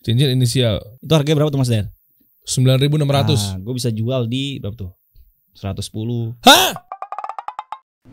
Cincin inisial. Itu harganya berapa tuh Mas Der? 9.600. Nah, gue bisa jual di berapa tuh? 110. Hah?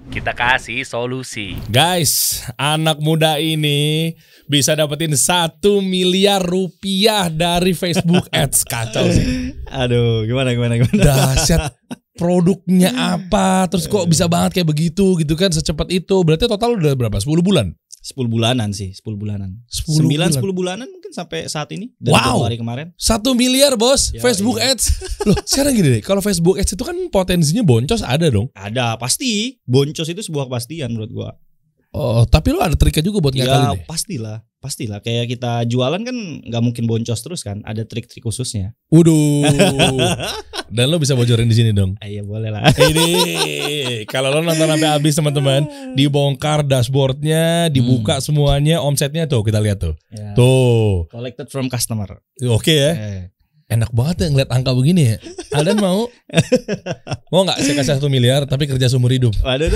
Kita kasih solusi. Guys, anak muda ini bisa dapetin 1 miliar rupiah dari Facebook Ads. Kacau sih. Aduh, gimana? Dahsyat. Produknya apa? Terus kok bisa banget kayak begitu gitu kan, secepat itu. Berarti total udah berapa? 10 bulan? 10 bulanan sih, 10 bulanan. 10 10 bulanan mungkin sampai saat ini. Dari Wow. Januari kemarin. 1 miliar bos, Ya, Facebook iya. Ads. Loh sekarang gini deh, kalau Facebook Ads itu kan potensinya boncos ada dong. Ada, pasti. Boncos itu sebuah kepastian menurut gua. Oh, tapi lo ada triknya juga buat Ya ngakalin deh. pastilah. Kayak kita jualan kan nggak mungkin boncos terus kan. Ada trik-trik khususnya. Waduh. Dan lo bisa bocorin di sini dong. Iya boleh lah. Ini kalau lo nonton sampai habis teman-teman, dibongkar dashboardnya, dibuka semuanya, omsetnya tuh kita lihat tuh. Ya. Tuh, Collected from customer. oke ya. Enak banget ya ngeliat angka begini ya. Aldan mau? Mau nggak saya kasih 1 miliar tapi kerja seumur hidup? Waduh.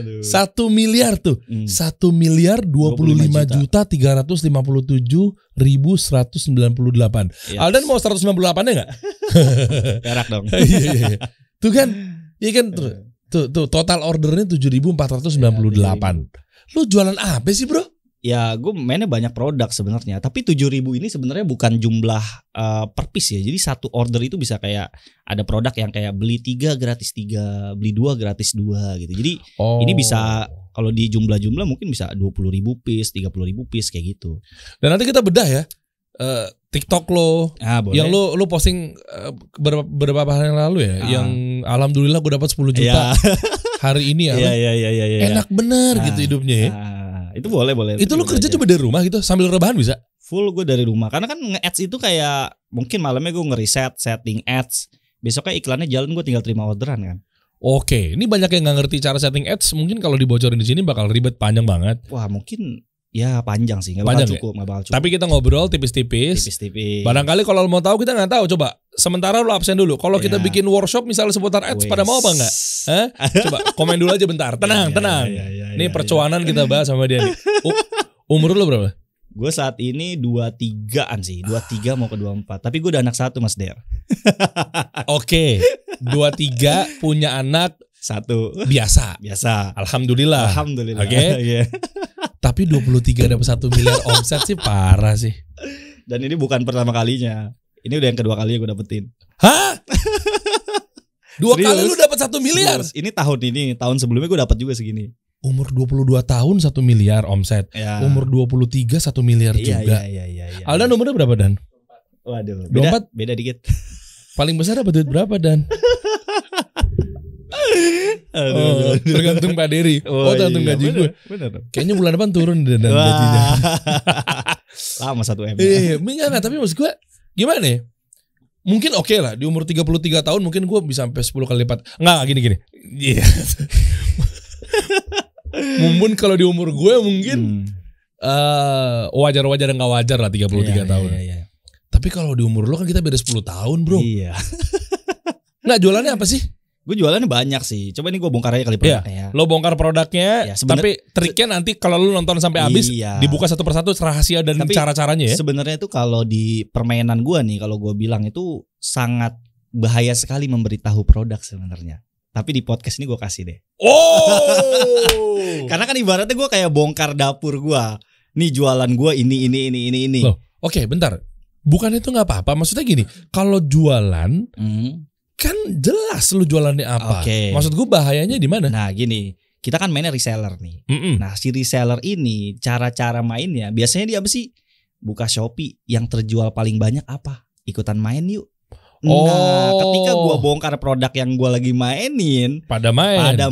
Aduh. 1 miliar tuh. 1 miliar 25.257.198. Yes. Aldan mau 198-nya nggak? Perak dong. Iya. Tuh kan, iya kan tuh total ordernya 7.498. Lu jualan apa sih bro? Ya gue mainnya banyak produk sebenarnya. Tapi 7.000 ini sebenarnya bukan jumlah per piece ya. Jadi satu order itu bisa kayak ada produk yang kayak beli 3 gratis 3, beli 2 gratis 2 gitu. Jadi ini bisa kalau di jumlah-jumlah mungkin bisa 20.000 piece, 30.000 piece kayak gitu. Dan nanti kita bedah ya. TikTok lo Boleh. yang lo posting beberapa hari yang lalu ya, yang alhamdulillah gue dapat 10 juta hari ini ya. Iya. Enak bener gitu hidupnya ya. Itu boleh. Itu lo kerja coba dari rumah gitu sambil rebahan bisa? Full gue dari rumah. Karena kan nge-ads itu kayak mungkin malamnya gue nge-reset, setting ads. Besoknya iklannya jalan, gue tinggal terima orderan kan. Oke, ini banyak yang nggak ngerti cara setting ads. Mungkin kalau dibocorin di sini bakal ribet panjang banget. Wah mungkin ya panjang sih, nggak Panjang bakal cukup, nggak bakal cukup. Tapi kita ngobrol tipis-tipis. Tipis-tipis. Barangkali kalau lo mau tahu kita nggak tahu. Coba sementara lo absen dulu. Kalau kita bikin workshop misalnya seputar ads, pada mau apa nggak? Coba komen dulu aja bentar. Tenang. Ini percuanan kita bahas sama dia nih. Umur lo berapa? Gue saat ini 23-an sih, 23 mau ke 24. Tapi gue udah anak 1 Mas Der. Oke, 23 punya anak 1 biasa. Alhamdulillah. Oke. Iya. Tapi 23 dapat 1 miliar omset sih parah sih. Dan ini bukan pertama kalinya. Ini udah yang kedua kalinya gue dapetin. Hah? 2 Serius? kali lu dapat 1 miliar? Serius. Ini tahun sebelumnya gue dapat juga segini. Umur 22 tahun 1 miliar omset. Ya. Umur 23 1 miliar juga. Iya. Aldan umurnya berapa Dan? Waduh, 24? beda dikit. Paling besar dapat duit berapa Dan? Tergantung Pak Dery. Tergantung gaji gue. Bener. Kayaknya bulan depan turun Dan gajinya. Lama 1 M. Iya, enggak, tapi maksud gue gimana ya? Mungkin oke lah di umur 33 tahun mungkin gue bisa sampai 10 kali lipat. Enggak gini. Iya. Mungkin kalau di umur gue mungkin wajar nggak wajar lah 33 tahun. Iya. Tapi kalau di umur lo kan kita beda 10 tahun bro. Iya. Nggak, jualannya apa sih? Gue jualannya banyak sih. Coba ini gue bongkar aja kali produknya ya. Lo bongkar produknya, Ya, tapi triknya nanti kalau lo nonton sampai habis dibuka satu persatu rahasia dan cara-caranya ya. Sebenarnya itu kalau di permainan gue nih, kalau gue bilang itu sangat bahaya sekali memberitahu produk sebenarnya. Tapi di podcast ini gue kasih deh. Karena kan ibaratnya gue kayak bongkar dapur gue. Nih jualan gue ini. Loh, oke, bentar. Bukan itu nggak apa-apa. Maksudnya gini, kalau jualan kan jelas lu jualannya apa. Maksud gue bahayanya di mana? Nah gini, kita kan mainnya reseller nih. Nah si reseller ini cara-cara mainnya biasanya dia apa sih? Buka Shopee, yang terjual paling banyak apa? Ikutan main yuk. Nah ketika gue bongkar produk yang gue lagi mainin, pada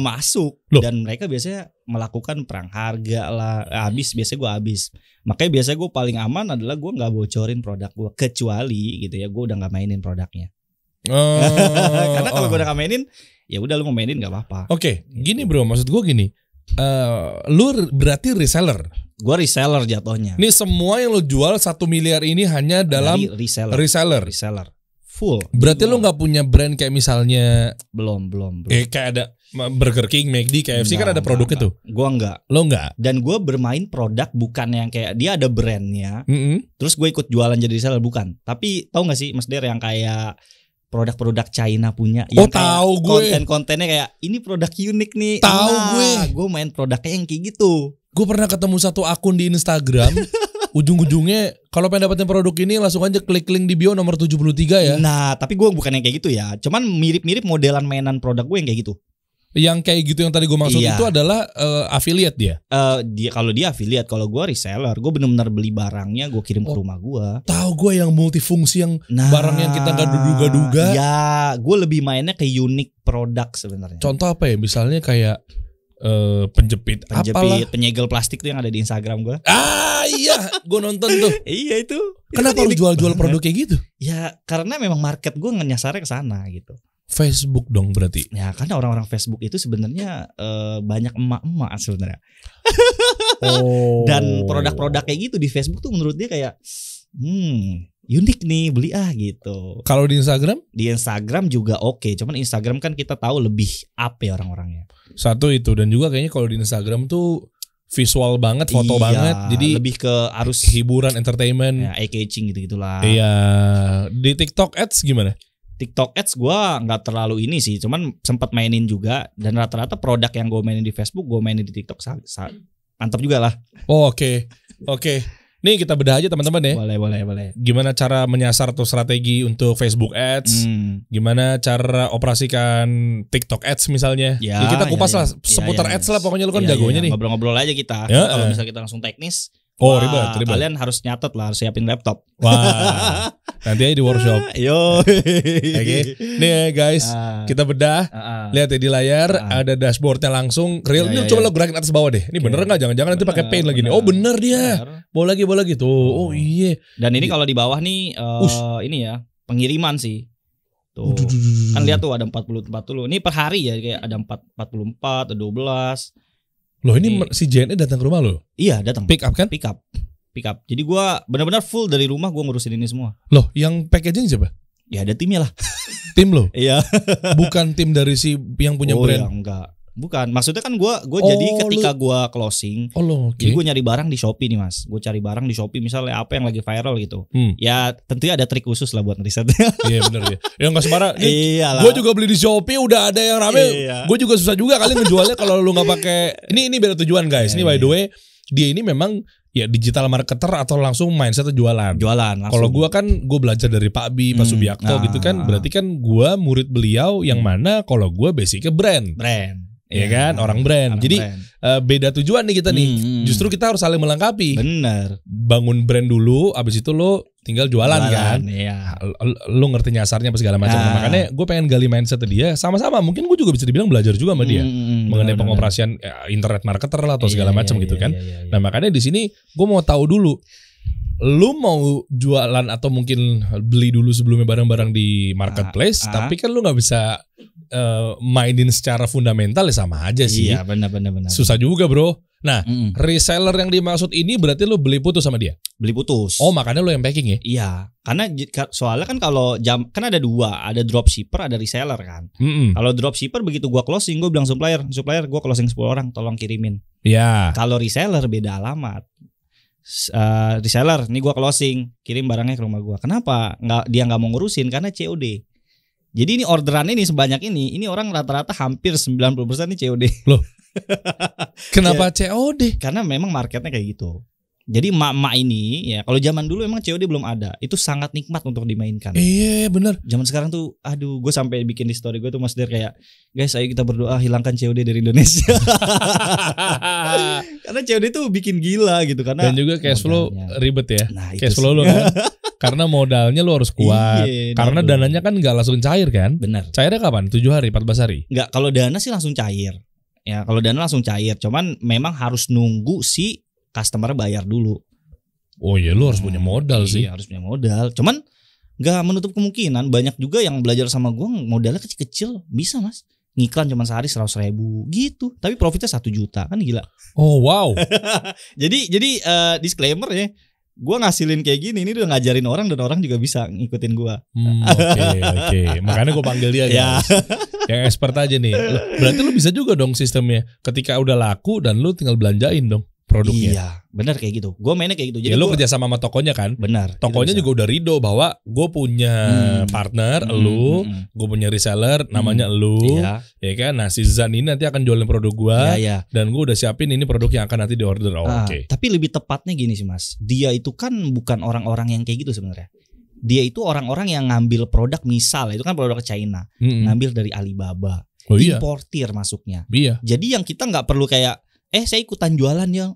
masuk. Loh. Dan mereka biasanya melakukan perang harga lah. Biasanya gue habis. Makanya biasanya gue paling aman adalah gue gak bocorin produk gue. Kecuali gitu ya, gue udah gak mainin produknya. Karena kalau gue udah gak mainin, ya udah lu mau mainin gak apa-apa. Oke, gini bro, maksud gue gini. Lu berarti reseller. Gue reseller jatuhnya. Ini semua yang lu jual 1 miliar ini hanya dalam reseller. Full. Berarti lu nggak punya brand kayak misalnya belum. Kayak ada Burger King, McD, KFC kan ada produknya tuh. Gua enggak. Lo enggak? Dan gue bermain produk bukan yang kayak dia ada brandnya. Terus gue ikut jualan jadi reseller, bukan. Tapi tahu nggak sih Mas Der yang kayak produk-produk China punya? Oh tahu gue. Konten-kontennya kayak ini produk unik nih. Tahu gue. Gue main produknya yang kayak gitu. Gue pernah ketemu satu akun di Instagram. Ujung-ujungnya kalau pengen dapetin produk ini langsung aja klik link di bio nomor 73 ya. Nah tapi gue bukan yang kayak gitu ya. Cuman mirip-mirip modelan mainan produk gue yang kayak gitu. Yang kayak gitu yang tadi gue maksud itu adalah affiliate dia. Kalau dia affiliate, kalau gue reseller, gue benar-benar beli barangnya, gue kirim ke rumah gue. Tahu gue yang multifungsi yang barang yang kita nggak duga-duga. Ya, gue lebih mainnya ke unique produk sebenarnya. Contoh apa ya? Misalnya kayak penjepit, penyegel plastik tuh yang ada di Instagram gue. Ah iya, gue nonton tuh. Iya itu. Kenapa harus jual-jual produk kayak gitu? Ya karena memang market gue nyasarnya ke sana gitu. Facebook dong berarti. Ya karena orang-orang Facebook itu sebenarnya banyak emak-emak sebenarnya. Dan produk-produk kayak gitu di Facebook tuh menurut dia kayak unik nih, beli gitu. Kalau di Instagram? Di Instagram juga oke. Cuman Instagram kan kita tahu lebih up ya orang-orangnya. Satu itu, dan juga kayaknya kalau di Instagram tuh visual banget, foto banget. Jadi lebih ke arus hiburan, entertainment, ya, eye-catching gitu-gitulah. Iya. Di TikTok Ads gimana? TikTok Ads gue nggak terlalu ini sih, cuman sempat mainin juga, dan rata-rata produk yang gue mainin di Facebook gue mainin di TikTok mantap juga lah. Oh, oke. Nih kita bedah aja teman-teman ya. Boleh. Gimana cara menyasar atau strategi untuk Facebook Ads? Gimana cara operasikan TikTok Ads misalnya? Ya kita kupas lah seputar Ads lah, pokoknya lu kan jagonya nih. Ngobrol-ngobrol aja kita. Kalau misalnya kita langsung teknis. Oh ribet. Kalian harus nyatet lah, harus siapin laptop. Wah, nanti aja di workshop. Yo. Oke. Nih ya guys, kita bedah. Lihat ya di layar ada dashboardnya langsung real. Ini coba lo gerakin atas bawah deh. Ini bener nggak? Jangan-jangan nanti pakai paint lagi nih. Oh bener dia. Bawa lagi tuh. Oh iya. Dan ini kalau di bawah nih ini ya pengiriman sih. Tuh. Kan lihat tuh ada 40 dulu. Ini per hari ya, kayak ada 44, ada 12. Loh ini si JNE datang ke rumah lo? Iya datang. Pick up kan? Pick up. Jadi gue benar-benar full dari rumah gue ngurusin ini semua. Loh yang packaging siapa? Ya ada timnya lah. Tim lo? Iya. Bukan tim dari si yang punya brand? Ya, enggak. Bukan. Maksudnya kan gue jadi ketika gue closing. Jadi gue nyari barang di Shopee nih mas. Gue cari barang di Shopee misalnya apa yang lagi viral gitu. Ya tentunya ada trik khusus lah buat ngeriset. Iya benar ya. Ya nggak sembarang. Gue juga beli di Shopee udah ada yang rame. Gue juga susah juga kali ngejualnya kalau lu nggak pakai. Ini beda tujuan guys. Ini by the way dia ini memang ya digital marketer atau langsung mindset jualan. Kalau gue kan gue belajar dari Pak Bi, Pak Subiakto gitu kan. Berarti kan gue murid beliau yang mana kalau gue basicnya brand. Ya kan orang brand. Jadi beda tujuan nih kita nih. Justru kita harus saling melengkapi. Bener. Bangun brand dulu, abis itu lo tinggal jualan kan. Iya. Lo ngerti nyasarnya apa segala macam. Makanya gue pengen gali mindset dia. Sama-sama. Mungkin gue juga bisa dibilang belajar juga sama dia mengenai pengoperasian internet marketer lah atau segala macam gitu kan. Nah makanya di sini gue mau tahu dulu. Lu mau jualan atau mungkin beli dulu sebelumnya barang-barang di marketplace, tapi kan lu nggak bisa mainin secara fundamental ya sama aja sih. Iya benar. Susah juga bro. Nah reseller yang dimaksud ini berarti lu beli putus sama dia? Beli putus. Oh makanya lu yang packing ya? Iya. Karena soalnya kan kalau kan ada dua, ada dropshipper, ada reseller kan. Kalau dropshipper begitu gua closing, gua bilang supplier gua closing 10 orang, tolong kirimin. Iya. Kalau reseller beda alamat. Reseller, nih gua closing, kirim barangnya ke rumah gua. Kenapa? Dia nggak mau ngurusin karena COD. Jadi ini orderan ini sebanyak ini orang rata-rata hampir 90% ini COD. Loh. Kenapa COD? Karena memang marketnya kayak gitu. Jadi emak-emak ini ya kalau zaman dulu emang COD belum ada. Itu sangat nikmat untuk dimainkan. Iya bener. Zaman sekarang tuh aduh gue sampai bikin di story gue tuh Mas Der kayak guys ayo kita berdoa hilangkan COD dari Indonesia. Karena COD tuh bikin gila gitu karena dan juga cash flow ribet ya. Nah, cash flow lo kan. Karena modalnya lo harus kuat. Karena dananya kan gak langsung cair kan. Bener. Cairnya kapan? 7 hari, 14 hari? Enggak, kalau dana sih langsung cair. Ya kalau dana langsung cair. Cuman memang harus nunggu si customer bayar dulu. Oh iya lu harus punya modal sih. Iya harus punya modal. Cuman gak menutup kemungkinan banyak juga yang belajar sama gue modalnya kecil-kecil bisa mas. Ngiklan cuma sehari 100.000 gitu. Tapi profitnya 1 juta kan gila. Oh wow. Jadi disclaimer ya. Gue ngasilin kayak gini ini udah ngajarin orang dan orang juga bisa ngikutin gue. Oke. Makanya gue panggil dia guys. Yang expert aja nih. Berarti lu bisa juga dong sistemnya. Ketika udah laku dan lu tinggal belanjain dong produknya. Iya, benar kayak gitu. Gue mainnya kayak gitu. Jadi lu kerja sama tokonya kan? Benar. Tokonya juga udah ridho bahwa gue punya partner, gue punya reseller, namanya elu, ya kan? Nah si Zan ini nanti akan jualin produk gue, dan gue udah siapin ini produk yang akan nanti diorder. Oke. Tapi lebih tepatnya gini sih Mas, dia itu kan bukan orang-orang yang kayak gitu sebenarnya. Dia itu orang-orang yang ngambil produk, misal itu kan produk China, ngambil dari Alibaba, importir masuknya. Jadi yang kita nggak perlu kayak saya ikutan jualan ya.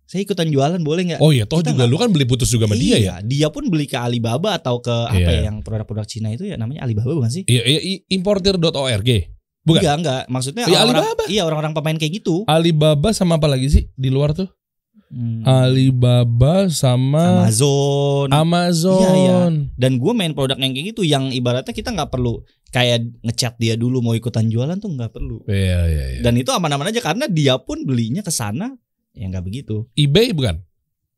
Saya ikutan jualan boleh nggak? Oh iya, toh juga lu kan beli putus juga sama dia ya? Dia pun beli ke Alibaba atau ke apa ya yang produk-produk Cina itu ya namanya Alibaba bukan sih? Iya, importir.org. Bukan? Enggak. Maksudnya orang-orang pemain kayak gitu. Alibaba sama apa lagi sih di luar tuh? Alibaba sama Amazon. Iya. Dan gue main produk yang kayak gitu yang ibaratnya kita nggak perlu kayak ngechat dia dulu mau ikutan jualan tuh nggak perlu. Iya. Dan itu aman-aman aja karena dia pun belinya ke sana ya nggak begitu. eBay bukan?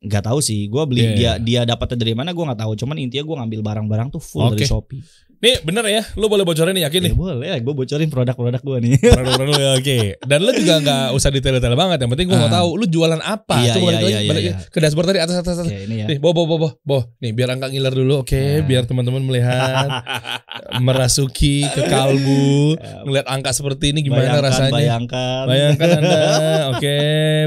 Nggak tahu sih. Gue beli dia dapatnya dari mana gue nggak tahu. Cuman intinya gue ngambil barang-barang tuh full dari Shopee. Nih bener ya, lu boleh bocorin nih, yakin nih? Boleh, gue bocorin produk-produk gue nih. Produk-produk lu ya, oke. Dan lu juga nggak usah detail-detail banget, yang penting gue mau tahu lu jualan apa. Coba balik ke dashboard tadi atas. Ini ya. Nih, boh. Nih biar angka ngiler dulu, biar teman-teman melihat, merasuki ke kalbu, ngeliat angka seperti ini gimana rasanya? Bayangkan Anda,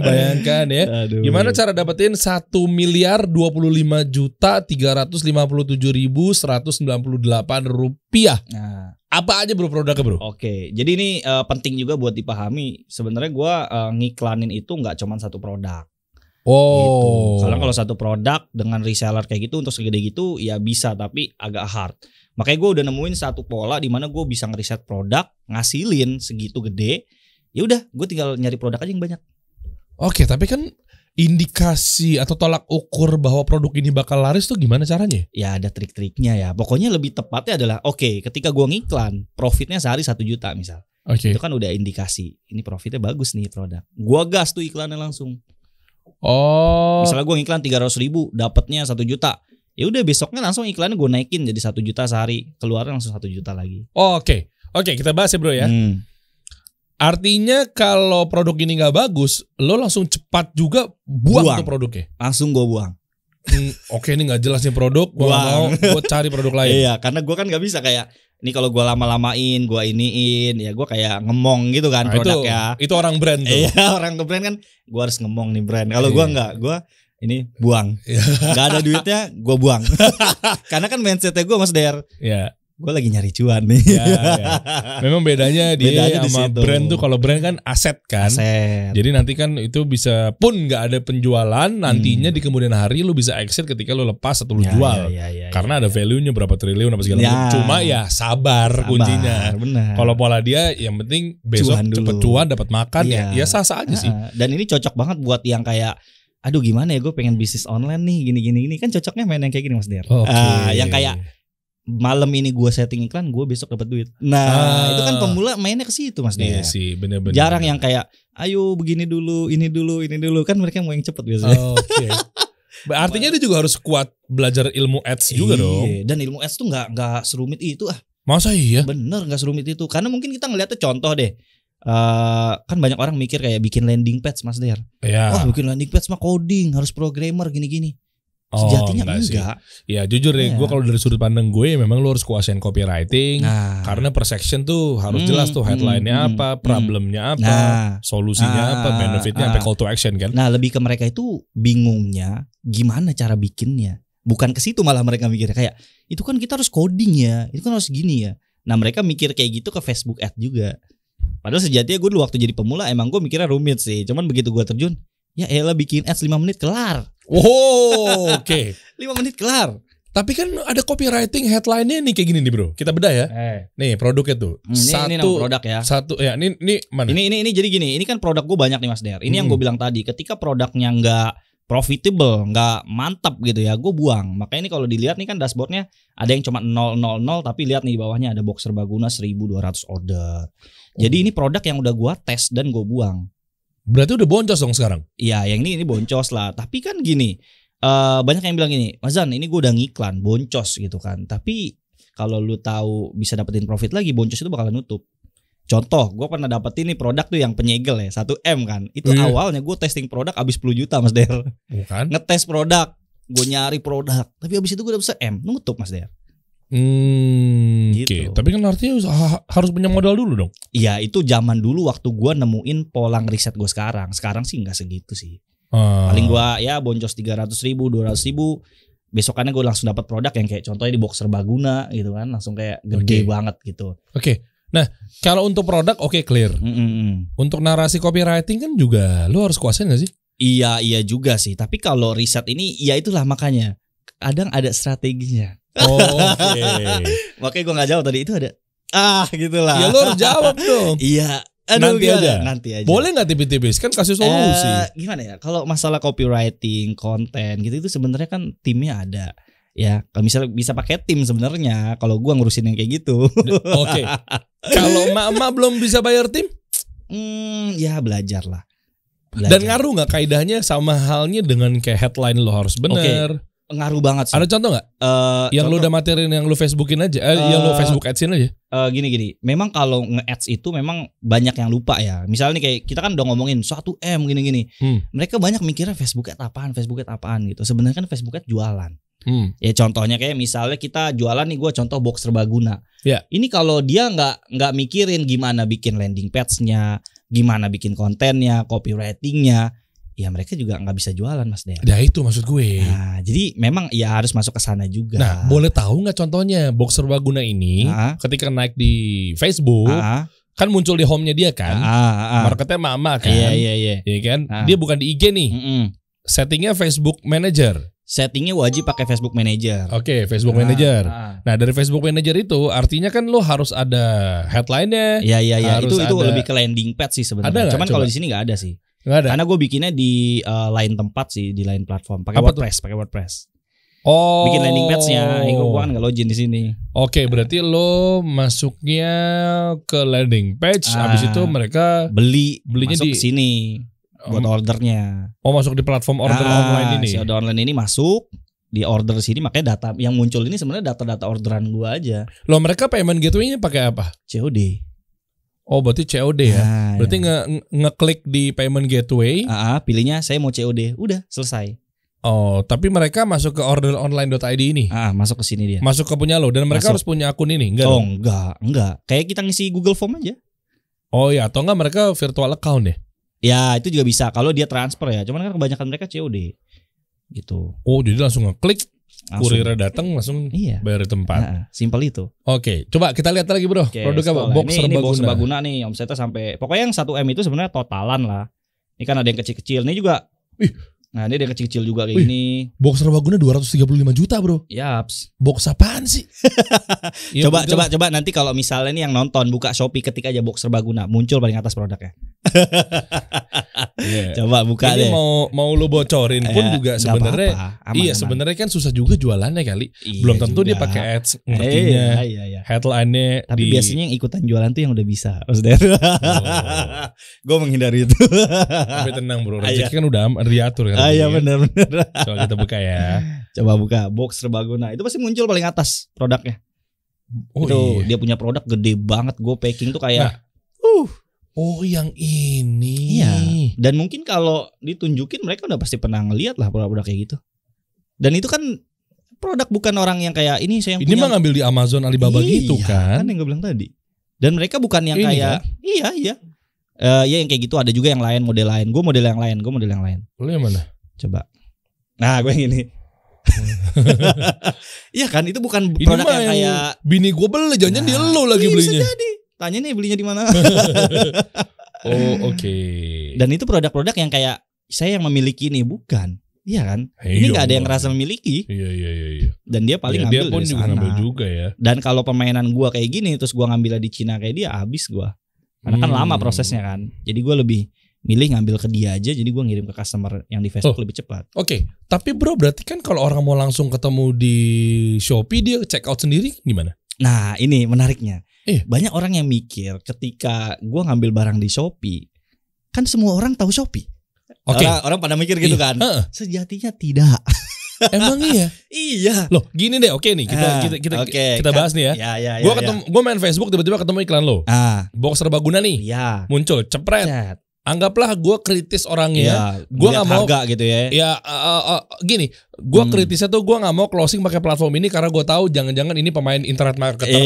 bayangkan ya. Aduh. Gimana cara dapetin 1.025.357.198 rupiah. Nah, apa aja bro produknya bro? Oke, jadi ini penting juga buat dipahami. Sebenarnya gue ngiklanin itu nggak cuma satu produk. Gitu. Kalau satu produk dengan reseller kayak gitu untuk segede gitu ya bisa, tapi agak hard. Makanya gue udah nemuin satu pola di mana gue bisa ngeriset produk, ngasilin segitu gede. Ya udah, gue tinggal nyari produk aja yang banyak. Oke, tapi kan indikasi atau tolak ukur bahwa produk ini bakal laris tuh gimana caranya? Ya ada trik-triknya ya. Pokoknya lebih tepatnya adalah ketika gua ngiklan, profitnya sehari 1 juta misal. Itu kan udah indikasi ini profitnya bagus nih produk. Gua gas tuh iklannya langsung. Misalnya gua ngiklan 300.000, dapatnya 1 juta. Ya udah besoknya langsung iklannya gua naikin jadi 1 juta sehari, keluarnya langsung 1 juta lagi. Oke, kita bahas ya bro ya. Artinya kalau produk ini nggak bagus, lo langsung cepat juga buang tuh produknya. Langsung gue buang. Oke, ini nggak jelas nih produk, gue mau gue cari produk lain. Iya, karena gue kan nggak bisa kayak ini kalau gue lama-lamain, gue iniin, ya gue kayak ngemong gitu kan produknya. Itu orang brand tuh. Iya, orang brand kan, gue harus ngemong nih brand. Kalau gue nggak, gue ini buang. Nggak ada duitnya, gue buang. Karena kan mindsetnya gue Mas Der. Iya. Gue lagi nyari cuan nih. Ya. Memang bedanya dia sama brand tuh, kalau brand kan aset kan. Jadi nanti kan itu bisa pun nggak ada penjualan, nantinya di kemudian hari lu bisa exit ketika lu lepas atau lu jual. Karena ada value-nya berapa triliun apa segala macam. Cuma ya sabar kuncinya. Kalau pola dia yang penting besok cepet cuan, dapat makan ya sah-sah aja sih. Dan ini cocok banget buat yang kayak aduh gimana ya gue pengen bisnis online nih gini kan cocoknya main yang kayak gini Mas Der. Yang kayak malam ini gue setting iklan, gue besok dapat duit. Nah, itu kan pemula mainnya ke situ Mas Der. Iya sih, bener-bener. Jarang yang kayak, ayo begini dulu, ini dulu. Kan mereka mau yang cepet biasanya. Artinya dia juga harus kuat belajar ilmu ads juga dong. Dan ilmu ads tuh nggak serumit itu Masa iya? Bener nggak serumit itu. Karena mungkin kita ngeliatnya contoh deh. Kan banyak orang mikir kayak bikin landing page Mas Der. Bikin landing page mah coding, harus programmer gini-gini. Sejatinya enggak. Ya jujur deh, gue kalau dari sudut pandang gue memang lo harus kuasain copywriting. Karena per section tuh harus jelas tuh headline-nya apa, problemnya apa, solusinya apa, benefitnya apa, call to action kan. Nah lebih ke mereka itu bingungnya gimana cara bikinnya. Bukan ke situ malah mereka mikirnya kayak itu kan kita harus coding ya, itu kan harus gini ya. Nah mereka mikir kayak gitu ke Facebook ad juga. Padahal sejatinya gue dulu waktu jadi pemula emang gue mikirnya rumit sih. Cuman begitu gue terjun, ya elah bikin ads 5 menit kelar. 5 menit kelar. Tapi kan ada copywriting headline-nya nih kayak gini nih bro. Kita bedah ya. Nih produknya tuh. Ini produk ya. Ini mana? Ini jadi gini. Ini kan produk gue banyak nih Mas Der. Ini yang gue bilang tadi. Ketika produknya nggak profitable, nggak mantap gitu ya, gue buang. Makanya ini kalau dilihat nih kan dashboardnya ada yang cuma 000, tapi lihat nih di bawahnya ada box serbaguna 1.200 order. Jadi ini produk yang udah gue tes dan gue buang. Berarti udah boncos dong sekarang? Iya, yang ini boncos lah. Tapi kan gini, banyak yang bilang gini, Mas Zan, ini gue udah ngiklan, boncos gitu kan. Tapi kalau lu tahu bisa dapetin profit lagi, boncos itu bakalan nutup. Contoh, gue pernah dapetin nih produk tuh yang penyegel ya, 1M kan. Itu awalnya gue testing produk habis 10 juta Mas Der. Bukan? Ngetes produk, gue nyari produk, tapi habis itu gue dapet 1M, nutup Mas Der. Gitu. Tapi kan artinya harus punya modal dulu dong. Iya, itu zaman dulu waktu gue nemuin polang riset gue sekarang. Sekarang sih nggak segitu sih. Paling gue ya boncos 300.000, 200.000. Besokannya gue langsung dapat produk yang kayak contohnya di box serbaguna gitu kan, langsung kayak gede banget gitu. Oke. Nah, kalau untuk produk clear. Untuk narasi copywriting kan juga lu harus kuasain gak sih? Iya juga sih. Tapi kalau riset ini ya itulah makanya kadang ada strateginya. Oke. Makanya gue nggak jawab tadi itu ada. Gitulah. Ya lu harus jawab dong. Iya. Nanti aja. Boleh nggak tipis-tipis kan kasih solusi? Gimana ya? Kalau masalah copywriting, konten gitu itu sebenarnya kan timnya ada. Ya, kalau misalnya bisa pakai tim sebenarnya. Kalau gua ngurusin yang kayak gitu. Oke. Kalau emak-emak belum bisa bayar tim? Ya belajar lah. Dan ngaruh nggak kaidahnya sama halnya dengan kayak headline lo harus bener? Ngaruh banget sih. Ada contoh nggak? Yang lu udah materiin yang lu Facebookin aja, yang lu Facebook Adsin aja? Gini. Memang kalau nge-ads itu memang banyak yang lupa ya. Misalnya nih kayak kita kan udah ngomongin 1M gini-gini. Mereka banyak mikirnya Facebook Ad apaan gitu. Sebenarnya kan Facebook Ad jualan. Ya contohnya kayak misalnya kita jualan nih, gue contoh box serbaguna. Yeah. Ini kalau dia nggak mikirin gimana bikin landing page-nya, gimana bikin kontennya, copywriting-nya, ya mereka juga nggak bisa jualan Mas Der. Ya itu maksud gue. Nah, jadi memang ya harus masuk ke sana juga. Nah, boleh tahu nggak contohnya box serbaguna ini ketika naik di Facebook kan muncul di home-nya dia kan, marketnya mama kan, iya kan, dia bukan di IG nih, settingnya Facebook Manager. Settingnya wajib pakai Facebook Manager. Oke, Facebook Manager. Nah, dari Facebook Manager itu artinya kan lo harus ada headline-nya. Iya. Itu lebih ke landing page sih sebenarnya. Cuman kalau di sini nggak ada sih. Nggak ada. Karena gue bikinnya di lain tempat sih, di lain platform. Pakai WordPress. Oh. Bikin landing page-nya. Gue kan nggak login di sini. Oke, berarti lo masuknya ke landing page. Habis itu mereka belinya masuk ke sini. Buat ordernya. Masuk di platform order online ini. Si order online ini masuk di order sini, makanya data yang muncul ini sebenarnya data-data orderan gua aja. Loh, mereka payment gateway-nya pakai apa? COD. Oh, berarti COD ya. Berarti ngeklik di payment gateway. Pilihnya saya mau COD, udah selesai. Oh, tapi mereka masuk ke orderonline.id ini. Masuk ke sini dia. Masuk ke punya lo dan mereka harus punya akun ini, enggak? Enggak. Kayak kita ngisi Google Form aja. Oh ya, atau enggak mereka virtual account ya? Ya itu juga bisa kalau dia transfer ya. Cuman kan kebanyakan mereka COD gitu. Oh jadi langsung ngeklik, kurirnya datang langsung bayar di tempat. Simpel itu. Oke, coba kita lihat lagi bro. Produknya box ini box serbaguna nih, omsetnya sampai pokoknya yang 1M itu sebenarnya totalan lah. Ini kan ada yang kecil-kecil. Ini juga. Nah ini ada yang kecil-kecil juga kayak gini. Box serbaguna 235 juta bro. Yaps. Box apaan sih? Coba nanti kalau misalnya nih yang nonton buka Shopee ketik aja box serbaguna, muncul paling atas produknya. Coba buka ini deh. Mau lo bocorin pun juga sebenarnya. Iya sebenarnya kan susah juga jualannya kali. Belum tentu dia pakai ads ngertinya. Headline-nya. Tapi biasanya yang ikutan jualan tuh yang udah bisa. Gue menghindari itu. Tapi tenang bro, rezeki kan udah diatur kan. Iya benar. Coba kita buka ya. Coba buka box serbaguna. Itu pasti muncul paling atas produknya. Dia punya produk gede banget. Gue packing tuh kayak Oh yang ini. Iya. Dan mungkin kalau ditunjukin mereka udah pasti pernah ngeliat lah produk kayak gitu. Dan itu kan produk bukan orang yang kayak ini saya yang ini mah ngambil di Amazon Alibaba gitu kan. Kan yang gue bilang tadi. Dan mereka bukan yang ini kayak kan? Iya. Ya yang kayak gitu ada juga yang lain, model lain. Gue model yang lain. Lu yang mana? Coba. Nah gue yang ini. Iya kan itu bukan produk yang kayak bini gue beli, jangan dia lo lagi belinya. Bisa jadi. Tanya nih belinya di mana. Oke. Dan itu produk-produk yang kayak saya yang memiliki nih, bukan. Iya kan? Ini nggak ada yang ngerasa memiliki. Iya. Dan dia paling ngambil dia pun dari juga sana. ngambil juga ya. Dan kalau permainan gua kayak gini terus gua ngambilnya di Cina kayak dia, habis gua. Karena kan lama prosesnya kan. Jadi gua lebih milih ngambil ke dia aja, jadi gua ngirim ke customer yang di Facebook lebih cepat. Oke. Tapi bro, berarti kan kalau orang mau langsung ketemu di Shopee dia check out sendiri gimana? Nah, ini menariknya. Banyak orang yang mikir ketika gua ngambil barang di Shopee, kan semua orang tahu Shopee. Orang pada mikir gitu kan. Sejatinya tidak. Emang iya? Iya. Loh, gini deh, oke nih, kita bahas nih ya. Gue main Facebook tiba-tiba ketemu iklan lo. Box serbaguna nih. Iya. Muncul, cepret. Anggaplah gue kritis orangnya, gue nggak mau harga gitu ya. Ya gini, gue kritisnya tuh gue nggak mau closing pakai platform ini karena gue tahu jangan-jangan ini pemain internet marketer,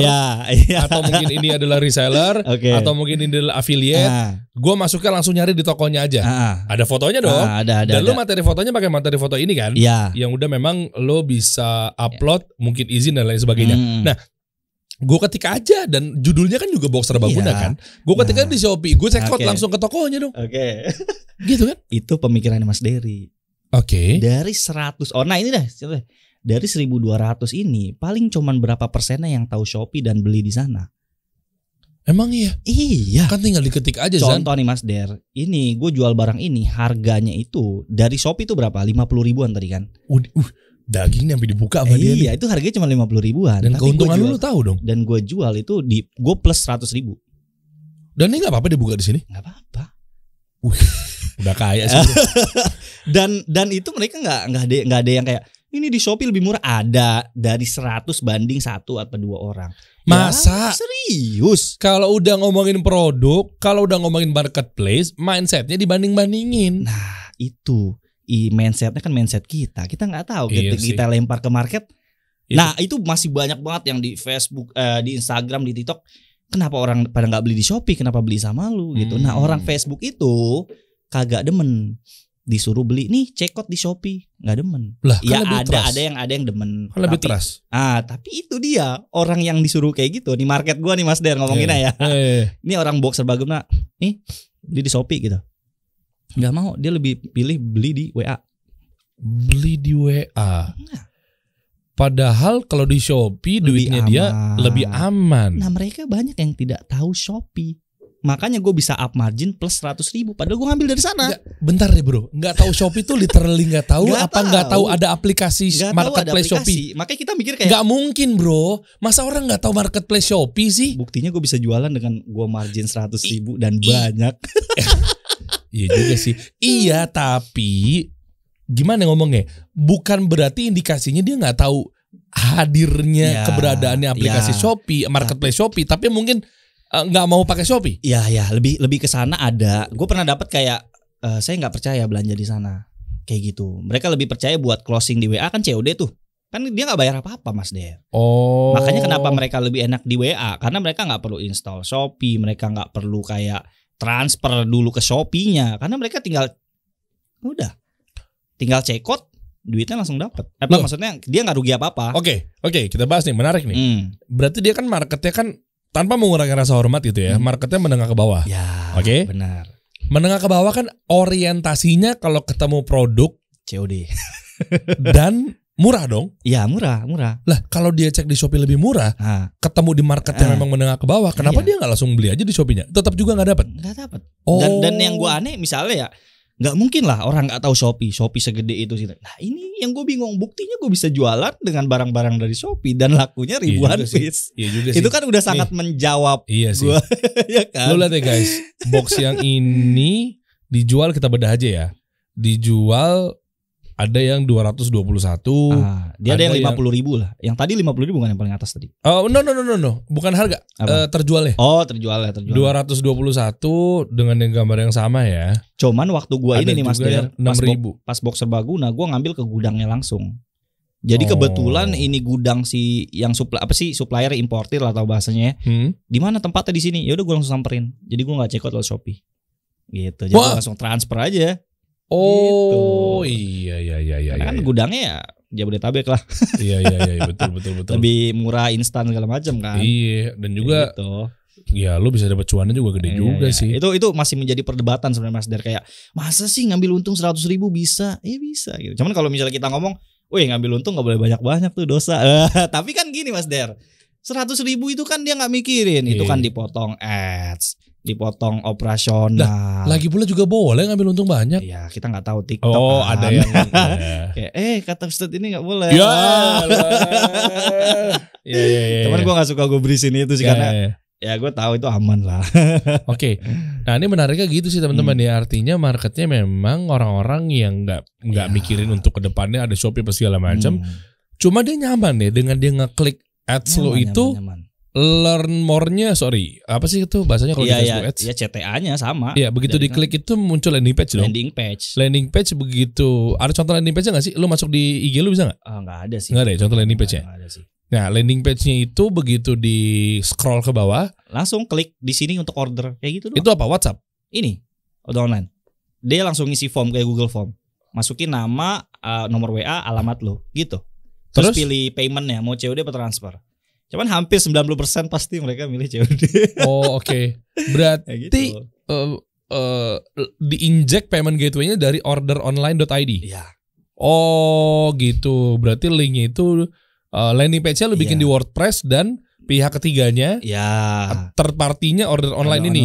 atau mungkin ini adalah reseller, atau mungkin ini adalah affiliate. Gue masuknya langsung nyari di tokonya aja. Ada fotonya dong. Dan lo materi fotonya pakai materi foto ini kan, yang udah memang lo bisa upload, mungkin izin dan lain sebagainya. Nah, gue ketik aja dan judulnya kan juga box serbaguna kan. Gue ketik aja di Shopee, gue cekot langsung ke tokonya dong. Gitu kan? Itu pemikiran Mas Dery. Dari 100. Oh, nah ini dah. Dari 1.200 ini paling cuman berapa persennya yang tahu Shopee dan beli di sana? Emang iya? Iya. Kan tinggal diketik aja. Contoh nih Mas Der, ini gue jual barang ini harganya itu dari Shopee itu berapa? 50 ribuan tadi kan? Daging sampai dibuka sama dia. Iya, itu harganya cuma 50 ribuan. Dan keuntungan lu tahu dong. Dan gue jual itu gue plus 100 ribu. Dan ini nggak apa-apa dibuka di sini? Nggak apa-apa. Udah kaya sih. dan itu mereka nggak ada yang kayak ini di Shopee lebih murah. Ada dari 100 banding 1 atau 2 orang. Masa? Ya, serius? Kalau udah ngomongin produk, kalau udah ngomongin marketplace, mindsetnya dibanding-bandingin. Nah itu. Mindsetnya kan mindset kita nggak tahu kita lempar ke market. Nah itu masih banyak banget yang di Facebook, di Instagram, di TikTok. Kenapa orang pada nggak beli di Shopee? Kenapa beli sama lu gitu? Nah orang Facebook itu kagak demen disuruh beli nih cekot di Shopee, nggak demen. Lah, ya ada yang demen. Kan lebih trust. Tapi itu dia orang yang disuruh kayak gitu. Nih market gua nih Mas Der ngomonginnya ya. Ini orang box serbaguna nih beli di Shopee gitu. Gak mau, dia lebih pilih beli di WA. Beli di WA. Padahal kalau di Shopee duitnya dia lebih aman. Nah mereka banyak yang tidak tahu Shopee. Makanya gue bisa up margin plus 100 ribu. Padahal gue ngambil dari sana. Bentar deh bro, nggak tahu Shopee tuh literally nggak tahu. Nggak tahu ada aplikasi marketplace Shopee. Makanya kita mikir kayak nggak mungkin bro. Masa orang nggak tahu marketplace Shopee sih? Buktinya gue bisa jualan dengan gue margin 100 ribu dan banyak. Iya juga sih. Iya tapi gimana ngomongnya? Bukan berarti indikasinya dia nggak tahu hadirnya keberadaannya aplikasi Shopee, marketplace Shopee. Tapi mungkin nggak mau pakai Shopee. Iya lebih ke sana ada. Gue pernah dapat kayak saya nggak percaya belanja di sana kayak gitu. Mereka lebih percaya buat closing di WA kan COD tuh. Kan dia nggak bayar apa-apa Mas Der. Makanya kenapa mereka lebih enak di WA? Karena mereka nggak perlu install Shopee, mereka nggak perlu kayak transfer dulu ke Shopee-nya karena mereka tinggal cekot duitnya langsung dapat. Maksudnya dia nggak rugi apa-apa. Oke, kita bahas nih, menarik nih. Berarti dia kan marketnya kan tanpa mengurangi rasa hormat gitu ya, marketnya menengah ke bawah. Ya, benar. Menengah ke bawah kan orientasinya kalau ketemu produk COD dan murah dong? Iya murah. Lah kalau dia cek di Shopee lebih murah, ketemu di market yang memang menengah ke bawah, kenapa dia nggak langsung beli aja di Shopee-nya? Tetap juga nggak dapat. Nggak dapat. Dan yang gue aneh misalnya ya, nggak mungkin lah orang nggak tahu Shopee segede itu sih. Nah ini yang gue bingung, buktinya gue bisa jualan dengan barang-barang dari Shopee dan lakunya ribuan piece. Iya juga sih. Itu kan udah sangat menjawab. Iya sih. Gua, ya kan? Lo lihat ya guys, box yang ini dijual, kita bedah aja ya. Dijual ada yang 221. Dia ada yang 50 ribu lah. Yang tadi 50 ribu kan yang paling atas tadi. Oh no. Bukan harga. Terjualnya. Oh terjualnya. 221 dengan yang gambar yang sama ya. Cuman waktu gua ada ini nih Mas Der, 6.000. pas box serbaguna gua ngambil ke gudangnya langsung. Jadi kebetulan ini gudang yang supplier importir atau bahasanya. Di mana tempatnya di sini? Ya udah gua langsung samperin. Jadi gua enggak cekot lewat Shopee. Gitu. Jadi gua langsung transfer aja. Oh gitu. Iya. Karena kan gudangnya ya Jabodetabek lah. Iya betul. Lebih murah, instan segala macam kan. Iya, dan juga gitu. Ya lu bisa dapat cuannya juga gede juga sih. Itu masih menjadi perdebatan sebenarnya Mas Der, kayak masa sih ngambil untung 100 ribu bisa? Iya bisa gitu. Cuman kalau misalnya kita ngomong, wih ngambil untung gak boleh banyak-banyak tuh dosa. Tapi kan gini Mas Der, 100 ribu itu kan dia gak mikirin. Itu kan dipotong ads, dipotong operasional. Nah, lagi pula juga boleh ngambil untung banyak. Iya, kita nggak tahu TikTok. Ada yang kayak kata Ustadz ini nggak boleh. Ya. Cuman gue nggak suka gue berisin itu sih karena Ya gue tahu itu aman lah. Oke. Nah ini menariknya gitu sih teman-teman ya. Artinya marketnya memang orang-orang yang nggak mikirin untuk kedepannya ada Shopee apa segala macam. Cuma dia nyaman ya dengan dia ngeklik ads lo itu. Nyaman. Learn more-nya, apa sih itu bahasanya kalau di Facebook Ads? Iya CTA-nya sama. Iya begitu diklik itu muncul landing page dong. Landing page begitu. Ada contoh landing page-nya nggak sih? Lu masuk di IG lu bisa nggak? Nggak ada sih. Nggak ada ya contoh landing page-nya? Nggak ada sih. Nah landing page-nya itu begitu di scroll ke bawah, langsung klik di sini untuk order kayak gitu doang. Itu apa? WhatsApp? Ini udah online. Dia langsung ngisi form kayak Google Form. Masukin nama, nomor WA, alamat lo gitu. Terus pilih payment-nya mau COD atau transfer. Cuman hampir 90% pasti mereka milih COD. Oh oke. Berarti gitu. Diinjek payment gateway-nya dari orderonline.id. Iya. Oh gitu. Berarti linknya itu landing page-nya lu bikin di WordPress dan pihak ketiganya third party-nya order online ini.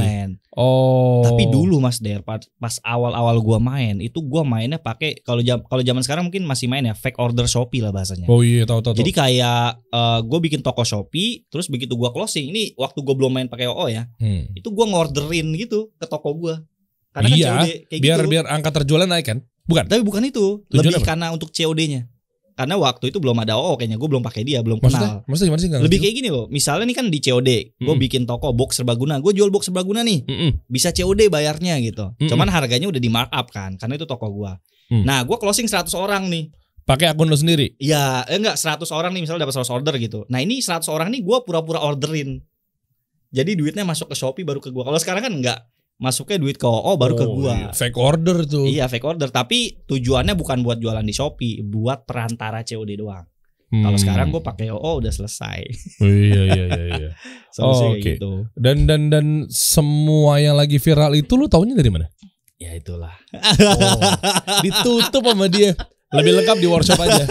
Oh. Tapi dulu Mas Der pas awal-awal gua main itu gua mainnya pakai kalau zaman sekarang mungkin masih main ya fake order Shopee lah bahasanya. Oh iya tahu. Jadi kayak gua bikin toko Shopee terus begitu gua closing ini waktu gua belum main pakai OO ya. Itu gua ngorderin gitu ke toko gua. Karena iya, kan COD kayak biar angka terjualan naik kan? Bukan. Tapi bukan itu. Tujuan lebih apa? Karena untuk COD-nya. Karena waktu itu belum ada OO kayaknya gue belum pakai dia, belum kenal. Maksudnya gimana sih? Lebih kayak gini loh. Misalnya nih kan di COD, gue bikin toko box serbaguna, gue jual box serbaguna nih. Bisa COD bayarnya gitu. Cuman harganya udah di markup kan, karena itu toko gue. Nah, gue closing 100 orang nih. Pakai akun lo sendiri? Iya, enggak 100 orang nih misalnya dapat 100 order gitu. Nah, ini 100 orang nih gue pura-pura orderin. Jadi duitnya masuk ke Shopee baru ke gue. Kalau sekarang kan enggak. Masuknya duit ke OO baru ke gua. Iya. Fake order tuh. Iya fake order. Tapi tujuannya bukan buat jualan di Shopee, buat perantara COD doang. Kalau sekarang gua pakai OO udah selesai. Iya. Solusinya kayak gitu. Dan semua yang lagi viral itu lu taunya dari mana? Ya itulah. Ditutup sama dia. Lebih lengkap di workshop aja.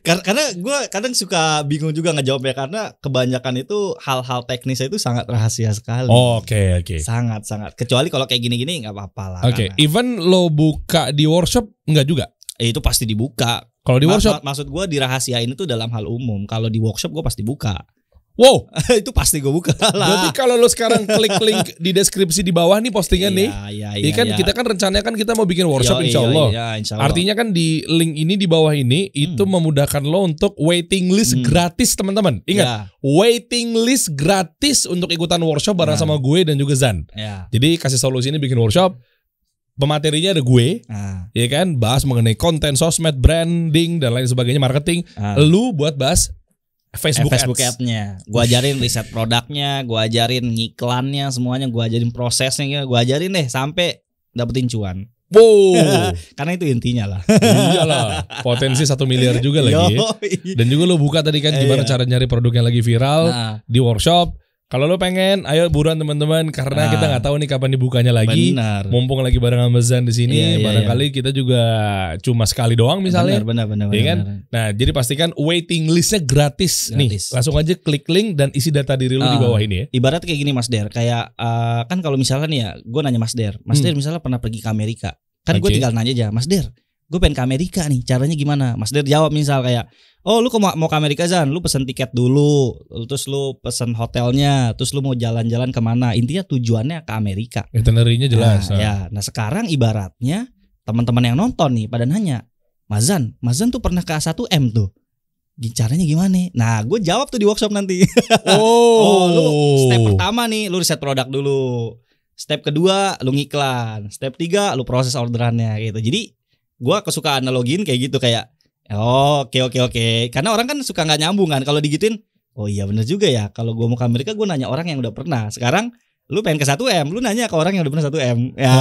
Karena gue kadang suka bingung juga ngejawabnya karena kebanyakan itu hal-hal teknisnya itu sangat rahasia sekali. Oke. Sangat. Kecuali kalau kayak gini-gini nggak apa-apa lah. Oke. Even lo buka di workshop nggak juga? Itu pasti dibuka. Kalau di workshop? Maksud gue dirahasiain itu dalam hal umum. Kalau di workshop gue pasti buka. Wow, itu pasti gue buka lah. Berarti kalau lo sekarang klik link di deskripsi di bawah nih postingan nih, iya kan kita kan rencananya kan kita mau bikin workshop insya Allah. Artinya kan di link ini di bawah ini itu memudahkan lo untuk waiting list gratis teman-teman. Ingat, waiting list gratis untuk ikutan workshop bareng sama gue dan juga Zan. Jadi kasih solusi ini bikin workshop. Pematerinya ada gue, ya kan, bahas mengenai konten sosmed, branding dan lain sebagainya, marketing. Lu buat bahas Facebook Ads-nya. Gue ajarin riset produknya, gue ajarin ngiklannya, semuanya gue ajarin prosesnya, gue ajarin deh sampai dapetin cuan. Wow. Karena itu intinya lah. Iyalah, potensi 1 miliar juga lagi. Dan juga lo buka tadi kan gimana cara nyari produk yang lagi viral di workshop. Kalau lo pengen, ayo buruan teman-teman karena kita nggak tahu nih kapan dibukanya lagi. Benar. Mumpung lagi bareng Amazon di sini, barangkali kita juga cuma sekali doang misalnya. Benar. Ya kan? Nah, jadi pastikan waiting listnya gratis nih. Langsung aja klik link dan isi data diri lo di bawah ini ya. Ibarat kayak gini Mas Der, kayak kan kalau misalnya nih ya, gue nanya Mas Der misalnya pernah pergi ke Amerika, kan gue tinggal nanya aja, Mas Der, gue pengen ke Amerika nih, caranya gimana? Mas Der jawab misal kayak, oh lu mau ke Amerika Zan, lu pesen tiket dulu, terus lu pesen hotelnya, terus lu mau jalan-jalan kemana? Intinya tujuannya ke Amerika. Itinerary-nya jelas. Nah sekarang ibaratnya teman-teman yang nonton nih pada nanya, Mas Zan tuh pernah ke A1M tuh. Caranya gimana? Nah gue jawab tuh di workshop nanti. Lu step pertama nih, lu riset produk dulu. Step kedua lu ngiklan. Step 3 lu proses orderannya gitu. Jadi gue kesuka analogiin kayak gitu kayak oke. Karena orang kan suka nggak nyambung kan kalau digituin. Oh iya bener juga ya. Kalau gue mau ke Amerika gue nanya orang yang udah pernah. Sekarang lu pengen ke 1M, lu nanya ke orang yang udah pernah 1M. Ya.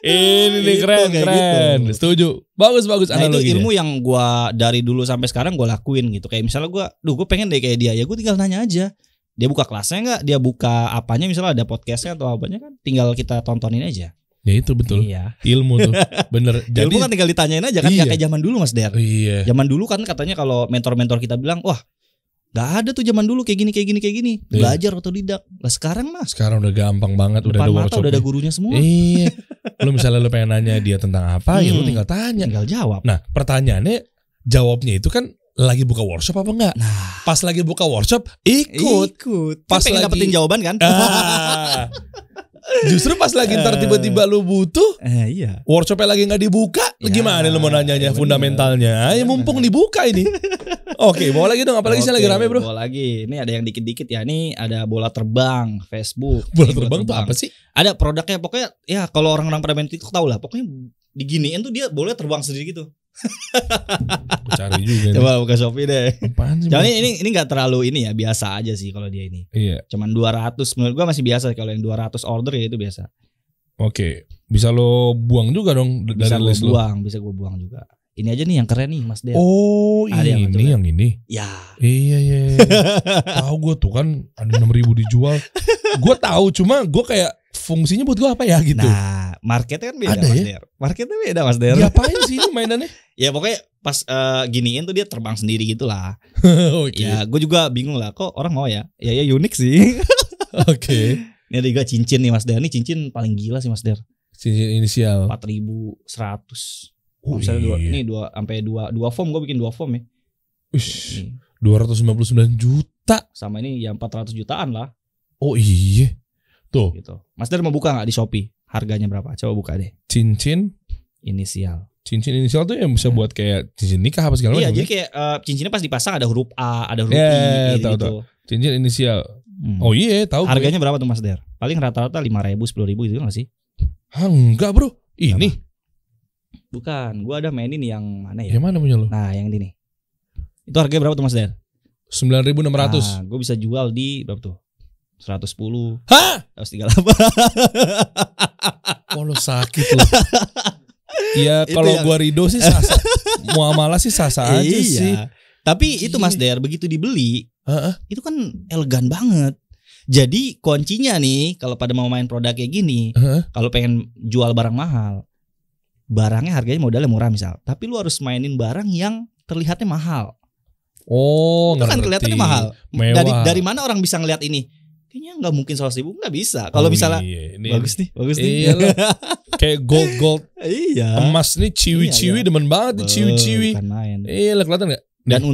Ini nih keren. Gitu. Setuju. Bagus analoginya. Itu ilmu yang gue dari dulu sampai sekarang gue lakuin gitu. Kayak misalnya gue pengen deh kayak dia. Ya gue tinggal nanya aja. Dia buka kelasnya nggak? Dia buka apanya? Misalnya ada podcastnya atau apanya kan? Tinggal kita tontonin aja. Ya itu betul. Iya. Ilmu tuh. Bener. Jadi ilmu kan tinggal ditanyain aja kan. Kayak zaman dulu Mas Der. Iya. Zaman dulu kan katanya kalau mentor-mentor kita bilang, wah gak ada tuh zaman dulu kayak gini. Belajar otodidak. Lah sekarang mas. Sekarang udah gampang banget. Depan udah ada mata udah ada gurunya semua. Iya. Lu misalnya lu pengen nanya dia tentang apa, ya lu tinggal tanya. Tinggal jawab. Nah pertanyaannya, jawabnya itu kan lagi buka workshop apa enggak? Nah, Pas lagi buka workshop ikut. Pas Pas pengen lagi dapetin jawaban kan? Justru pas lagi ntar tiba-tiba lu butuh, Iya. workshopnya lagi nggak dibuka, Ya, gimana lu mau nanyanya bener. fundamentalnya? Ya mumpung dibuka ini. Oke, bawa lagi dong. Apalagi sih lagi rame bro. Bola lagi. Ini ada yang dikit-dikit ya. Ini ada bola terbang, Facebook. Bola Ini terbang tuh apa sih? Ada produknya pokoknya ya kalau orang-orang pada main TikTok tahu lah. Pokoknya diginiin tuh dia bolanya terbang sendiri gitu. Aku cari juga. Coba buka Shopee deh. Apaan sih? Jangan Bro? ini enggak terlalu ini ya, biasa aja sih kalau dia ini. Iya. Cuman 200 menurut gua masih biasa, kalau yang 200 order ya itu biasa. Oke, bisa lo buang juga dong dari Bisa gua list lo. buang, bisa gua buang juga. Ini aja nih yang keren nih Mas Der. Oh, Ada yang ini yang ini. Ya. Iya. Tahu gue tuh kan ada 6.000 dijual. Gue tahu, cuma gue kayak fungsinya buat gue apa ya gitu. Nah, marketnya kan beda Ada Mas ya? Der. Marketnya beda Mas Der. Diapain sih ini mainannya? Ya pokoknya pas giniin tuh dia terbang sendiri gitu lah. Oke. Ya gue juga bingung lah, kok orang mau ya. Ya unik sih. Oke. Ini ada juga cincin nih Mas Der. Ini cincin paling gila sih Mas Der. Cincin inisial. 4.100. Oh, Misalnya iya. sampai dua form, gue bikin 2 form ya. Ush, Nih, 299 juta. sama ini ya 400 jutaan lah Oh iya. Tuh, gitu. Mas Der mau buka nggak di Shopee? Harganya berapa? Coba buka deh. cincin Inisial. inisial tuh yang bisa buat kayak cincin nikah apa segala Iya, macam. jadi kayak cincinnya pas dipasang ada huruf A, ada huruf Ya, I tahu, gitu. Cincin inisial. Hmm. Oh iya, tahu. Harganya berapa tuh Mas Der? Paling rata-rata 5.000, 10.000 gitu nggak sih? Hah, enggak bro. Ini. Bukan, gua ada mainin yang mana ya? Yang mana punya lo? Nah, yang ini nih. Itu harganya berapa tuh Mas Der? 9.600. Nah, gue bisa jual di berapa tuh? 110, Hah? 138. Oh lo sakit lo. Ya Itu kalau yang- gua Rido sih sasa. Muamalah sih sasa aja sih. Tapi itu Mas Der begitu dibeli, Heeh. itu kan elegan banget. Jadi kuncinya nih kalau pada mau main produk kayak gini, Heeh. kalau pengen jual barang mahal, barangnya harganya modalnya murah misal, tapi lu harus mainin barang yang terlihatnya mahal. Oh, Itu kan ngerti. kelihatannya mahal. Mewah. Dari mana orang bisa ngeliat ini? Kayaknya nggak mungkin 100.000, nggak bisa. Kalau Oh, misalnya iya. Ini- bagus nih. Iya lo. Kayak gold Iya. emas nih ciwi-ciwi Iya. demen banget nih ciwi-ciwi. Bukan main. Iya lo kelihatan nggak?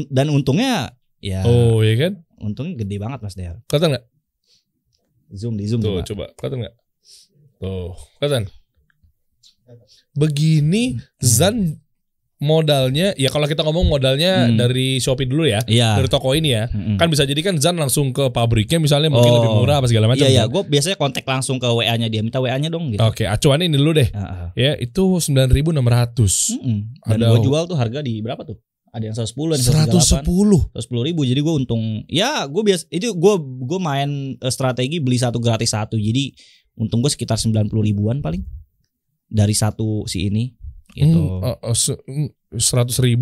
Dan untungnya ya, Oh iya kan? untungnya gede banget Mas Der. Kelihatan nggak? Zoom Tuh coba. coba kelihatan nggak? Tuh kelihatan. Begini Zan modalnya, ya kalau kita ngomong modalnya dari Shopee dulu ya, Iya. dari toko ini ya, Mm-mm. kan bisa jadi kan Zan langsung ke pabriknya misalnya mungkin Oh. lebih murah apa segala macam. Iya, kan? gue biasanya kontak langsung ke WA-nya dia, minta WA-nya dong gitu. Oke, acuan ini dulu deh. Heeh. Ya, itu 9.600. Dan Ada- gue jual tuh harga di berapa tuh? Ada yang 110, ada yang 110. 110.000. Jadi gue untung. Ya, gue gue main strategi beli satu gratis satu. Jadi untung gue sekitar 90 ribuan paling dari satu si ini gitu. 100.000.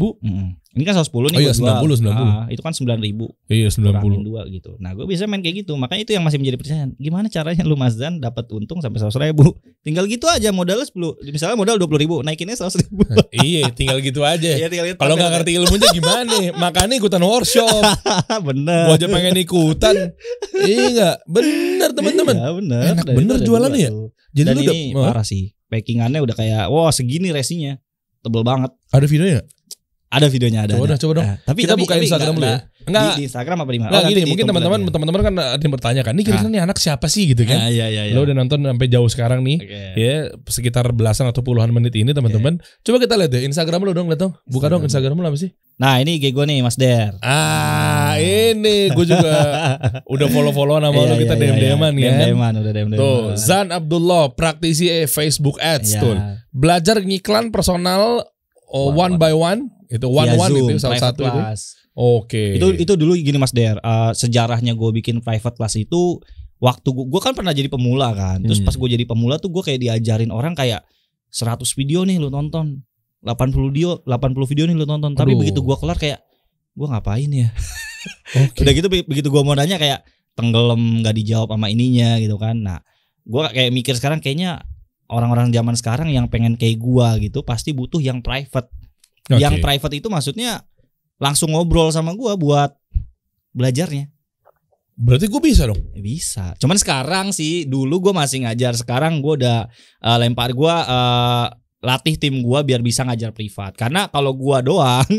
Ini kan 110 nih Oh iya, gua jual. 90. Itu kan 9.000. Iya, Kurangin 90. 2 gitu. Nah, gue biasanya main kayak gitu. Makanya itu yang masih menjadi pertanyaan. Gimana caranya lu Mas Dan dapat untung sampai 100.000? Tinggal gitu aja, modalnya 10. Misalnya modal 20.000, naikinnya 100.000. Iya, tinggal gitu aja. Iya, tinggal gitu. Kalau nggak ngerti ilmunya gimana? Makanya ikutan workshop. Bener. Gua aja pengen ikutan. Iya enggak? Bener teman-teman. Iya, bener. Enak Dari bener itu ada jualannya dua ya? tuh. Jadi Dan lu ini parah sih. Packingannya udah kayak wah segini resinya. Tebel banget. ada videonya nggak? Ada videonya ada. Coba dong. Nah, tapi Kita buka Instagram dulu ya. Enggak. Di Instagram apa di mana? Enggak nanti gini, di mungkin tombolnya. teman-teman kan ada yang bertanya kan, ini kira-kira nih anak siapa sih gitu kan? Iya. Lo udah nonton sampai jauh sekarang nih. Oke. Ya, sekitar belasan atau puluhan menit ini teman-teman. Coba kita lihat deh Instagram lo dong, lihat dong. Buka dong Instagram lo apa sih? Nah, ini IG gue nih Mas Der. Ini gue juga udah follow-followan sama lo, kita DM-DM-an ya. DM-an, udah DM-an. Tuh, Zan Abdullah, praktisi Facebook Ads Iya. tuh. Belajar ngiklan personal one by one, itu one Zoom, itu salah private satu itu. class. Oke. Itu dulu gini Mas Der, sejarahnya gue bikin private class itu waktu gue kan pernah jadi pemula kan. Terus pas gue jadi pemula tuh gue kayak diajarin orang kayak 100 video nih lu tonton. 80 video nih lu tonton. Tapi Aduh. begitu gue kelar kayak gue ngapain ya? Oke. Udah gitu begitu gue mau nanya kayak tenggelam nggak dijawab sama ininya gitu kan. Nah, gue kayak mikir sekarang kayaknya orang-orang zaman sekarang yang pengen kayak gue gitu pasti butuh yang private. Oke. Yang private itu maksudnya langsung ngobrol sama gue buat belajarnya. Berarti gue bisa dong. Bisa. Cuman sekarang sih, dulu gue masih ngajar. Sekarang gue udah lempar gue latih tim gua biar bisa ngajar privat. Karena kalau gua doang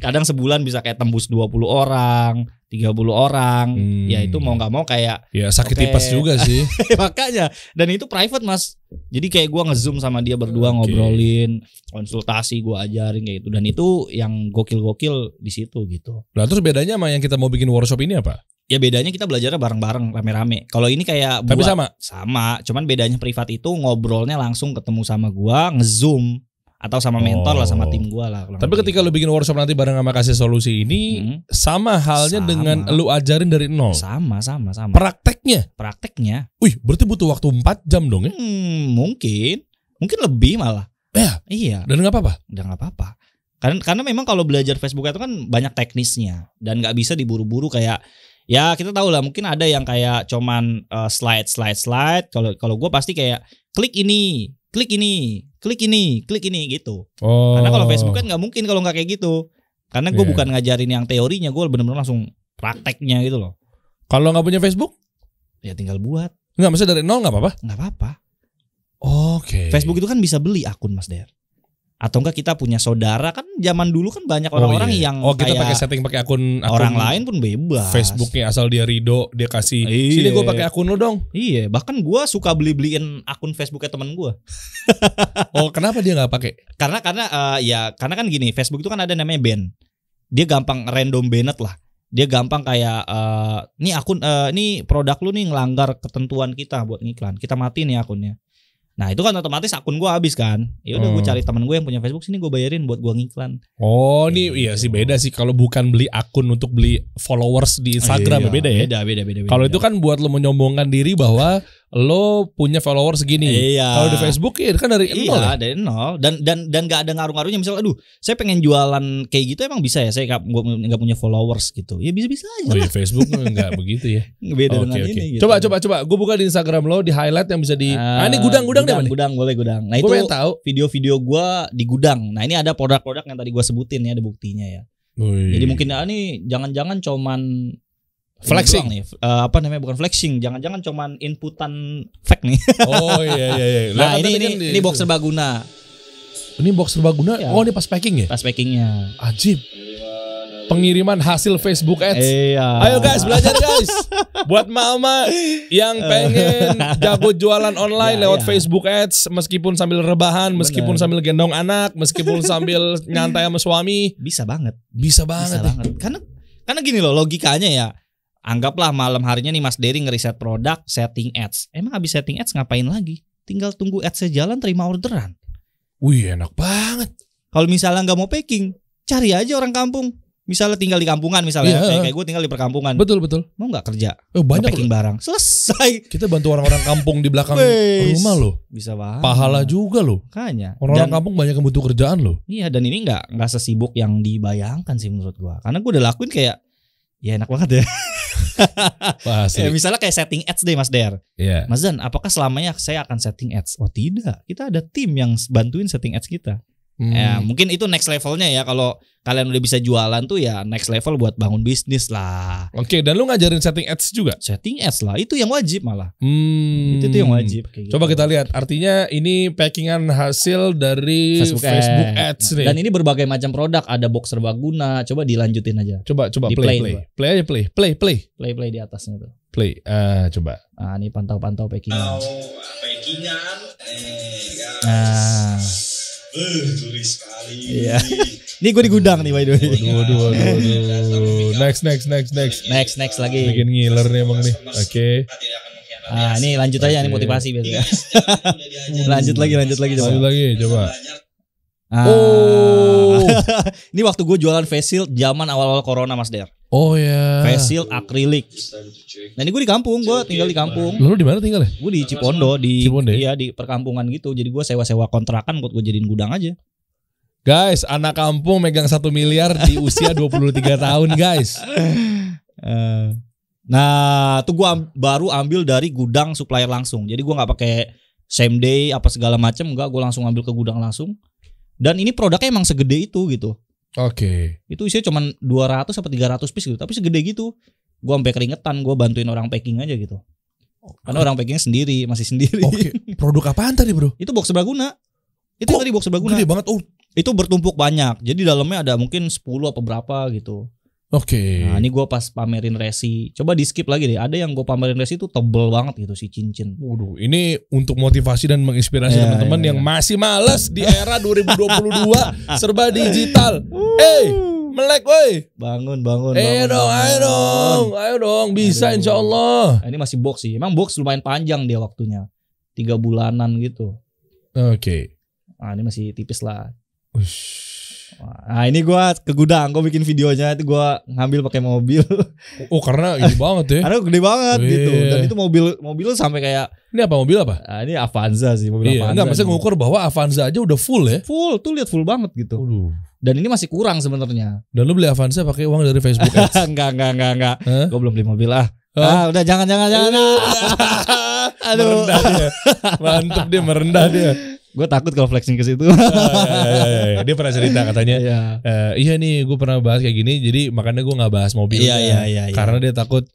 kadang sebulan bisa kayak tembus 20 orang, 30 orang. Ya itu mau enggak mau kayak ya sakit tipes juga sih. Makanya, dan itu private Mas. Jadi kayak gua nge-zoom sama dia berdua ngobrolin, konsultasi gua ajarin kayak gitu. Dan itu yang gokil-gokil di situ gitu. Lah terus bedanya sama yang kita mau bikin workshop ini apa? Ya bedanya kita belajarnya bareng-bareng, rame-rame. Kalau ini kayak tapi sama, cuman bedanya privat itu ngobrolnya langsung ketemu sama gua, nge-zoom atau sama mentor lah, sama tim gua lah. Tapi ketika lu bikin workshop nanti bareng sama Kasih Solusi ini sama halnya dengan lu ajarin dari nol. Sama. Prakteknya. Wih, berarti butuh waktu 4 jam dong ya? Mungkin lebih malah. Iya. Dan nggak apa-apa. Udah nggak apa-apa. Karena memang kalau belajar Facebook itu kan banyak teknisnya dan nggak bisa diburu-buru kayak. Ya kita tahu lah, mungkin ada yang kayak cuman slide. Kalau gue pasti kayak klik ini gitu. Karena kalau Facebook kan nggak mungkin kalau nggak kayak gitu. Karena gue bukan ngajarin yang teorinya, gue benar-benar langsung prakteknya gitu loh. Kalau nggak punya Facebook, ya tinggal buat. Nggak, maksudnya dari nol nggak apa-apa? Nggak apa-apa. Oke. Facebook itu kan bisa beli akun Mas Der. Atau enggak kita punya saudara, kan zaman dulu kan banyak orang-orang yang kita pakai setting pakai akun orang lain pun bebas. Facebooknya asal dia ridho, dia kasih sini gue pakai akun lo dong. Iya, bahkan gue suka beliin akun Facebooknya temen gue. Oh, kenapa dia nggak pakai? Karena kan gini, Facebook itu kan ada namanya ban. Dia gampang random banned lah. Dia gampang kayak nih akun ini produk lu nih ngelanggar ketentuan kita buat ngiklan. Kita matiin nih akunnya. Nah itu kan otomatis akun gue habis kan. Ya udah gue cari teman gue yang punya Facebook, sini gue bayarin buat gue ngiklan. Oh ini iya sih beda sih. Kalau bukan beli akun untuk beli followers di Instagram beda ya. Beda. Kalau itu kan buat lo menyombongkan diri bahwa lo punya followers segini. Kalau di Facebook ya kan dari nol. Iya dari nol. Dan nggak ada ngaruh-ngaruhnya. Misal aduh saya pengen jualan kayak gitu, emang bisa ya, saya nggak punya followers gitu. Ya bisa-bisa aja. Oh iya, Facebook nggak begitu ya. Beda dengan ini. Gitu. Coba. Gue buka di Instagram lo, di highlight yang bisa di. Ini gudang boleh gudang. Nah itu tahu video-video gue di gudang. Nah ini ada produk-produk yang tadi gue sebutin ya, ada buktinya ya. Jadi mungkin ini jangan-jangan cuman flexing nih. Bukan flexing, jangan-jangan cuman inputan fake nih. Oh iya. Nah ini box serbaguna. Ini box serbaguna. Ya. Oh ini pas packing ya? Pas packingnya. Ajib. Pengiriman hasil Facebook Ads. Iya. Ayo guys, belajar guys. Buat mama yang pengen jago jualan online lewat Facebook Ads, meskipun sambil rebahan, meskipun sambil gendong anak, meskipun sambil nyantai sama suami, bisa banget. Karena gini loh logikanya ya. Anggaplah malam harinya nih Mas Dery ngeriset produk, setting ads. Emang habis setting ads ngapain lagi? Tinggal tunggu ads jalan, terima orderan. Wih enak banget. Kalau misalnya nggak mau packing, cari aja orang kampung. Misalnya tinggal di kampungan misalnya, kayak gue tinggal di perkampungan. Betul. Mau nggak kerja? Banyak packing barang. Selesai. Kita bantu orang-orang kampung di belakang rumah loh. Bisa banget. Pahala juga loh. Makanya. Orang-orang kampung banyak yang butuh kerjaan loh. Iya, dan ini nggak sesibuk yang dibayangkan sih menurut gue. Karena gue udah lakuin kayak ya enak banget ya. Misalnya kayak setting ads deh Mas Der. Mas Dan, apakah selamanya saya akan setting ads? Oh tidak, kita ada tim yang bantuin setting ads kita. Ya, mungkin itu next levelnya ya. Kalau kalian udah bisa jualan tuh ya next level buat bangun bisnis lah. Oke, dan lu ngajarin setting ads juga? Setting ads lah, itu yang wajib malah. Itu yang wajib. Coba kita lihat, artinya ini packingan hasil dari Facebook ads nih. Dan ini berbagai macam produk, ada box serbaguna. Coba dilanjutin aja. Coba di play di atasnya tuh. Play, coba. Nah, ini pantau packingan. Turis sekali. Iya. Ini gue di gudang nih by the way. Waduh. Next lagi. Bikin ngiler nih emang nih. Oke. Ini lanjut aja nih motivasi biasanya. lanjut lagi coba. Ini waktu gue jualan face shield zaman awal-awal corona Mas Der. Oh ya. Face shield akrilik. Nah ini gue di kampung, gue tinggal di kampung. Lu di mana tinggal ya? Gue di Cipondo, iya di perkampungan gitu. Jadi gue sewa kontrakan buat gue jadiin gudang aja. Guys, anak kampung megang 1 miliar di usia 23 tahun guys. Nah tuh gue baru ambil dari gudang supplier langsung. Jadi gue gak pakai same day apa segala macam, enggak, gue langsung ambil ke gudang langsung. Dan ini produknya emang segede itu gitu. Oke. Itu isinya cuma 200 atau 300 piece gitu, tapi segede gitu. Gue sampai keringetan, gue bantuin orang packing aja gitu. Karena orang packingnya masih sendiri. Oke. Produk apaan tadi bro? Itu box serbaguna. Itu yang tadi box serbaguna. Gede banget. Oh, itu bertumpuk banyak. Jadi dalamnya ada mungkin 10 apa berapa gitu. Oke. Nah ini gue pas pamerin resi. Coba di skip lagi deh. Ada yang gue pamerin resi itu tebel banget gitu si cincin. Waduh, ini untuk motivasi dan menginspirasi teman-teman yang masih malas di era 2022 serba digital. Melek woi. Bangun. Ayo dong, bisa insya Allah. Nah, ini masih box sih. Emang box lumayan panjang dia waktunya. 3 bulanan gitu. Oke. Nah ini masih tipis lah. Nah ini gue ke gudang, gue bikin videonya itu gue ngambil pakai mobil. Oh karena ini banget ya. Karena gede banget gitu. Dan itu mobil sampai kayak. Ini apa mobil apa? Nah, ini Avanza sih, mobil Avanza. Enggak, maksudnya ngukur bahwa Avanza aja udah full ya. Full, tuh lihat full banget gitu. Dan ini masih kurang sebenarnya. Dan lu beli Avanza pakai uang dari Facebook Ads? Enggak. Gue belum beli mobil udah jangan. Aduh. Merendah dia. Mantep dia, merendah dia. Gue takut kalau flexing ke situ. Dia pernah cerita katanya. Iya nih, gue pernah bahas kayak gini. Jadi makanya gue nggak bahas mobilnya. Iya. Karena dia takut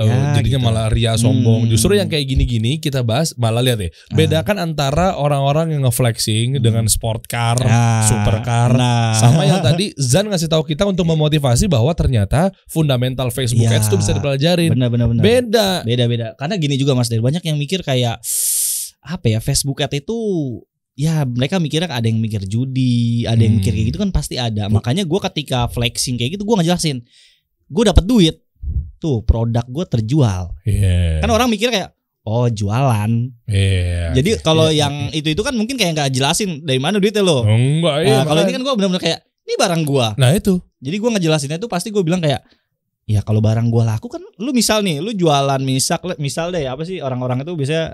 jadinya gitu. Malah ria sombong. Justru yang kayak gini-gini kita bahas malah lihat ya. Bedakan antara orang-orang yang nge-flexing dengan sport car, supercar, sama yang tadi Zan ngasih tahu kita untuk memotivasi bahwa ternyata fundamental Facebook Ads itu bisa dipelajarin. Benar. Beda. Karena gini juga Mas Der, banyak yang mikir kayak apa ya, Facebook Ads itu ya mereka mikirnya ada yang mikir judi, ada yang mikir kayak gitu kan pasti ada. Makanya gue ketika flexing kayak gitu gue ngejelasin, gue dapat duit, tuh produk gue terjual. Kan orang mikir kayak oh jualan. Jadi kalau yang itu kan mungkin kayak nggak jelasin dari mana duitnya lo. Enggak. Kalau ini kan gue benar-benar kayak ini barang gue. Nah itu. Jadi gue ngejelasinnya tuh pasti gue bilang kayak ya kalau barang gue laku kan, lu misal nih, lu jualan misal deh apa sih orang-orang itu biasanya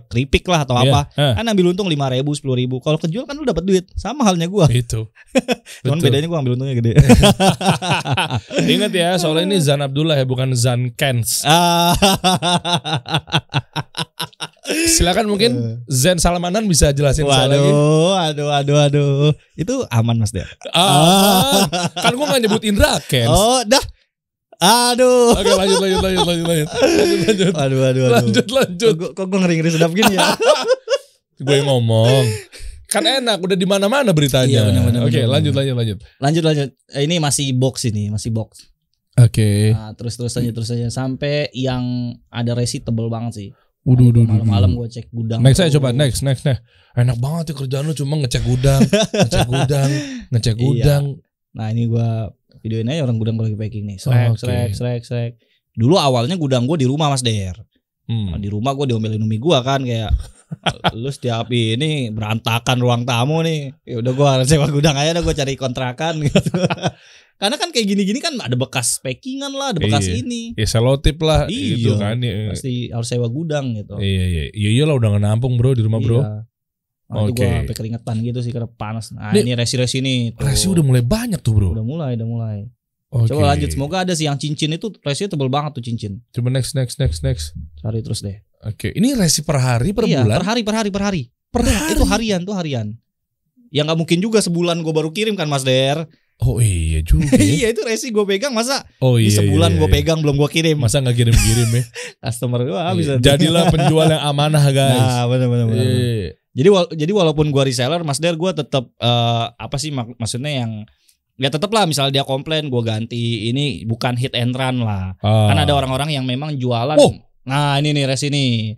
keripik lah atau apa, kan ambil untung 5.000, 10.000. Kalau kejual kan lu dapat duit, sama halnya gue. Itu. Cuman bedanya gue ambil untungnya gede. Ingat ya, soalnya ini Zan Abdullah ya, bukan Zan Kens. Silakan mungkin Zen Salmanan bisa jelasin soal lagi. Aduh. Itu aman Mas Der. Kan gue gak nyebut Indra Kens. Oh, dah. Aduh. Oke, lanjut. Aduh. Lanjut. Kok gue ngeri-ngeri sedap gini ya? Gue ngomong. Kan enak, udah di mana-mana beritanya. Iya, benar. Oke, lanjut. Lanjut. Ini masih box. Oke. Nah, terus aja sampai yang ada resi tebel banget sih. Malam-malam gue cek gudang. Next. Enak banget ya kerjaan lu, cuma ngecek gudang. Iya. Nah ini gue videoin aja orang gudang gue lagi packing nih. Srek. Dulu awalnya gudang gue di rumah Mas Der. Di rumah gue diomelin umi gue kan kayak lu setiap ini berantakan ruang tamu nih. Ya udah gue sewa gudang aja, gue cari kontrakan gitu. Karena kan kayak gini-gini kan ada bekas packingan lah, ada bekas ini. Ya selotip lah gitu kan. Pasti harus sewa gudang gitu. Iya lah udah nampung bro di rumah bro. Nah, itu gue sampai keringetan gitu sih karena panas. Nah ini resi nih. Resi udah mulai banyak tuh bro. Udah mulai. Coba lanjut, semoga ada sih yang cincin itu resinya tebel banget tuh cincin. Coba next. Cari terus deh. Oke, ini resi per hari per bulan? Per hari. Itu harian. Ya nggak mungkin juga sebulan gue baru kirim kan Mas Der. Oh iya juga. Iya itu resi gue pegang masa. Di sebulan gue pegang belum gue kirim. Masa nggak kirim ya? Customer gue bisa. Jadilah penjual yang amanah guys. Nah benar. Jadi walaupun gue reseller Mas Der, gue tetap maksudnya yang ya tetap lah, misalnya dia komplain gue ganti, ini bukan hit and run lah. Kan ada orang-orang yang memang jualan. Nah ini nih resi nih.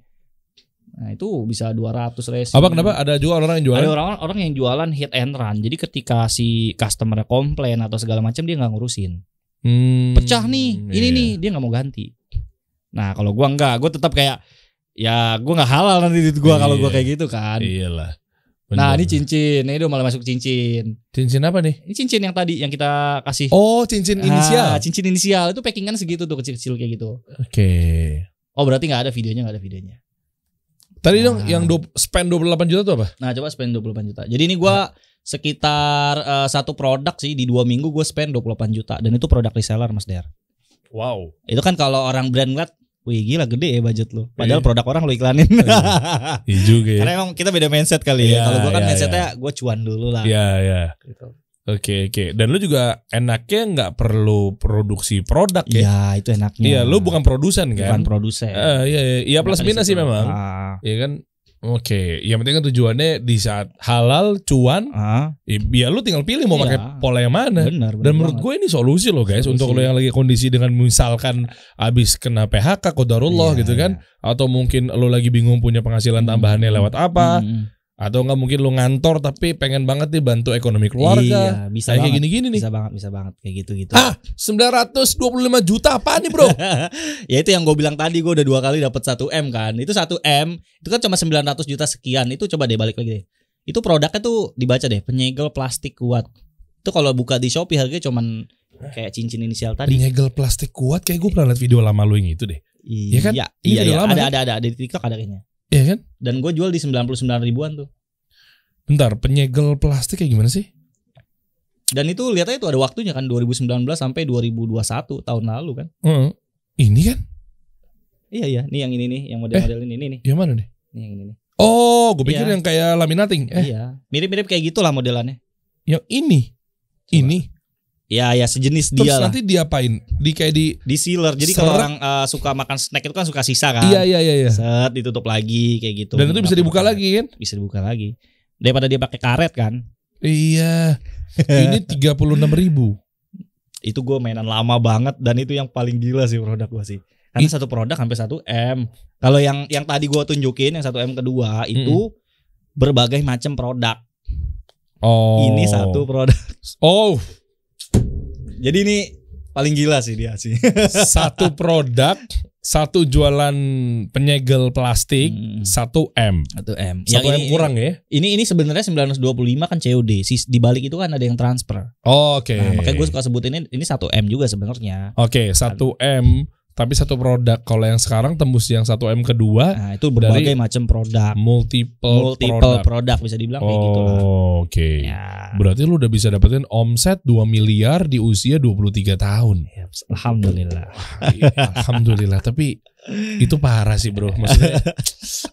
Nah itu bisa 200 resi. Apa kenapa? Ada juga orang yang jualan? Ada orang yang jualan hit and run. Jadi ketika si customer komplain atau segala macam dia nggak ngurusin. Pecah nih, ini nih dia nggak mau ganti. Nah kalau gue enggak, gue tetap kayak ya gue nggak halal nanti duit gue kalau gue kayak gitu kan. Iyalah. Nah ini cincin, ini udah malah masuk cincin. Cincin apa nih? Ini cincin yang tadi yang kita kasih. Oh cincin inisial. Cincin inisial itu packingan segitu tuh, kecil-kecil kayak gitu. Oke. Oh berarti nggak ada videonya, Tadi dong yang spend 28 juta tuh apa? Nah coba spend 28 juta. Jadi ini gue sekitar satu produk sih di 2 minggu gue spend 28 juta. Dan itu produk reseller Mas Der. Wow. Itu kan kalau orang brand ngeliat, wih gila gede ya budget lu. Padahal produk orang lu iklanin. Iya juga ya. Karena emang kita beda mindset kali ya. Kalau gue kan mindsetnya gue cuan dulu lah. Iya. Gitu. Oke. Dan lu juga enaknya nggak perlu produksi produk ya? Iya itu enaknya. Iya, lu bukan produsen kan? Bukan produsen. Iya plus minus sih memang. Iya kan. Oke, yang penting kan tujuannya di saat halal cuan, ya lu tinggal pilih mau pakai pola yang mana. Benar, dan menurut gue ini solusi loh guys, untuk lo yang lagi kondisi dengan misalkan abis kena PHK qadarullah gitu kan, atau mungkin lo lagi bingung punya penghasilan tambahannya lewat apa, atau enggak mungkin lo ngantor tapi pengen banget nih bantu ekonomi keluarga. Iya, bisa kayak gini-gini nih. Bisa banget kayak gitu-gitu. 925 juta apa nih bro? Ya itu yang gue bilang tadi, gue udah 2 kali dapat 1M kan. Itu 1M itu kan cuma 900 juta sekian. Itu coba deh balik lagi deh. Itu produknya tuh dibaca deh, penyegel plastik kuat. Itu kalau buka di Shopee harganya cuman kayak cincin inisial tadi. Penyegel plastik kuat, kayak gue pernah lihat video lama lu yang itu deh. Iya kan? Iya, lama, ada di TikTok ada kayaknya. Iya kan? Dan gue jual di 99 ribuan tuh. Bentar, penyegel plastik kayak gimana sih? Dan itu lihat aja tuh ada waktunya kan, 2019 sampai 2021 tahun lalu kan. Ini kan? Iya, nih yang ini nih, yang model-model ini nih. Yang mana nih? Nih yang ini nih. Oh, gue pikir yang kayak laminating. Iya, mirip-mirip kayak gitulah modelannya. Yang ini? Coba. Ini? Ya sejenis terus dia lah. Terus nanti diapain? Kayak di sealer. Jadi kalau orang suka makan snack itu kan suka sisa kan. Iya. Set, ditutup lagi kayak gitu. Dan itu bisa dibuka lagi kan? Bisa dibuka lagi. Daripada dia pakai karet kan. Iya. Ini 36.000. Itu gue mainan lama banget dan itu yang paling gila sih produk gue sih. Karena satu produk sampai 1M. Kalau yang tadi gue tunjukin yang 1M kedua itu berbagai macam produk. Oh. Ini satu produk. Oh. Jadi ini paling gila sih dia sih. Satu produk, satu jualan penyegel plastik, 1M. 1M. Yang ini kurang ya? Ini sebenarnya 925 kan COD. Di balik itu kan ada yang transfer. Oke. Nah, makanya gue suka sebutin ini 1M juga sebenarnya. Oke, 1M. Tapi satu produk. Kalau yang sekarang tembus yang 1M kedua, nah itu berbagai macam produk, multiple produk bisa dibilang kayak gitu lah. Oke. Ya. Berarti lu udah bisa dapetin omset 2 miliar di usia 23 tahun. Ya, alhamdulillah. Alhamdulillah. Tapi itu parah sih bro. Maksudnya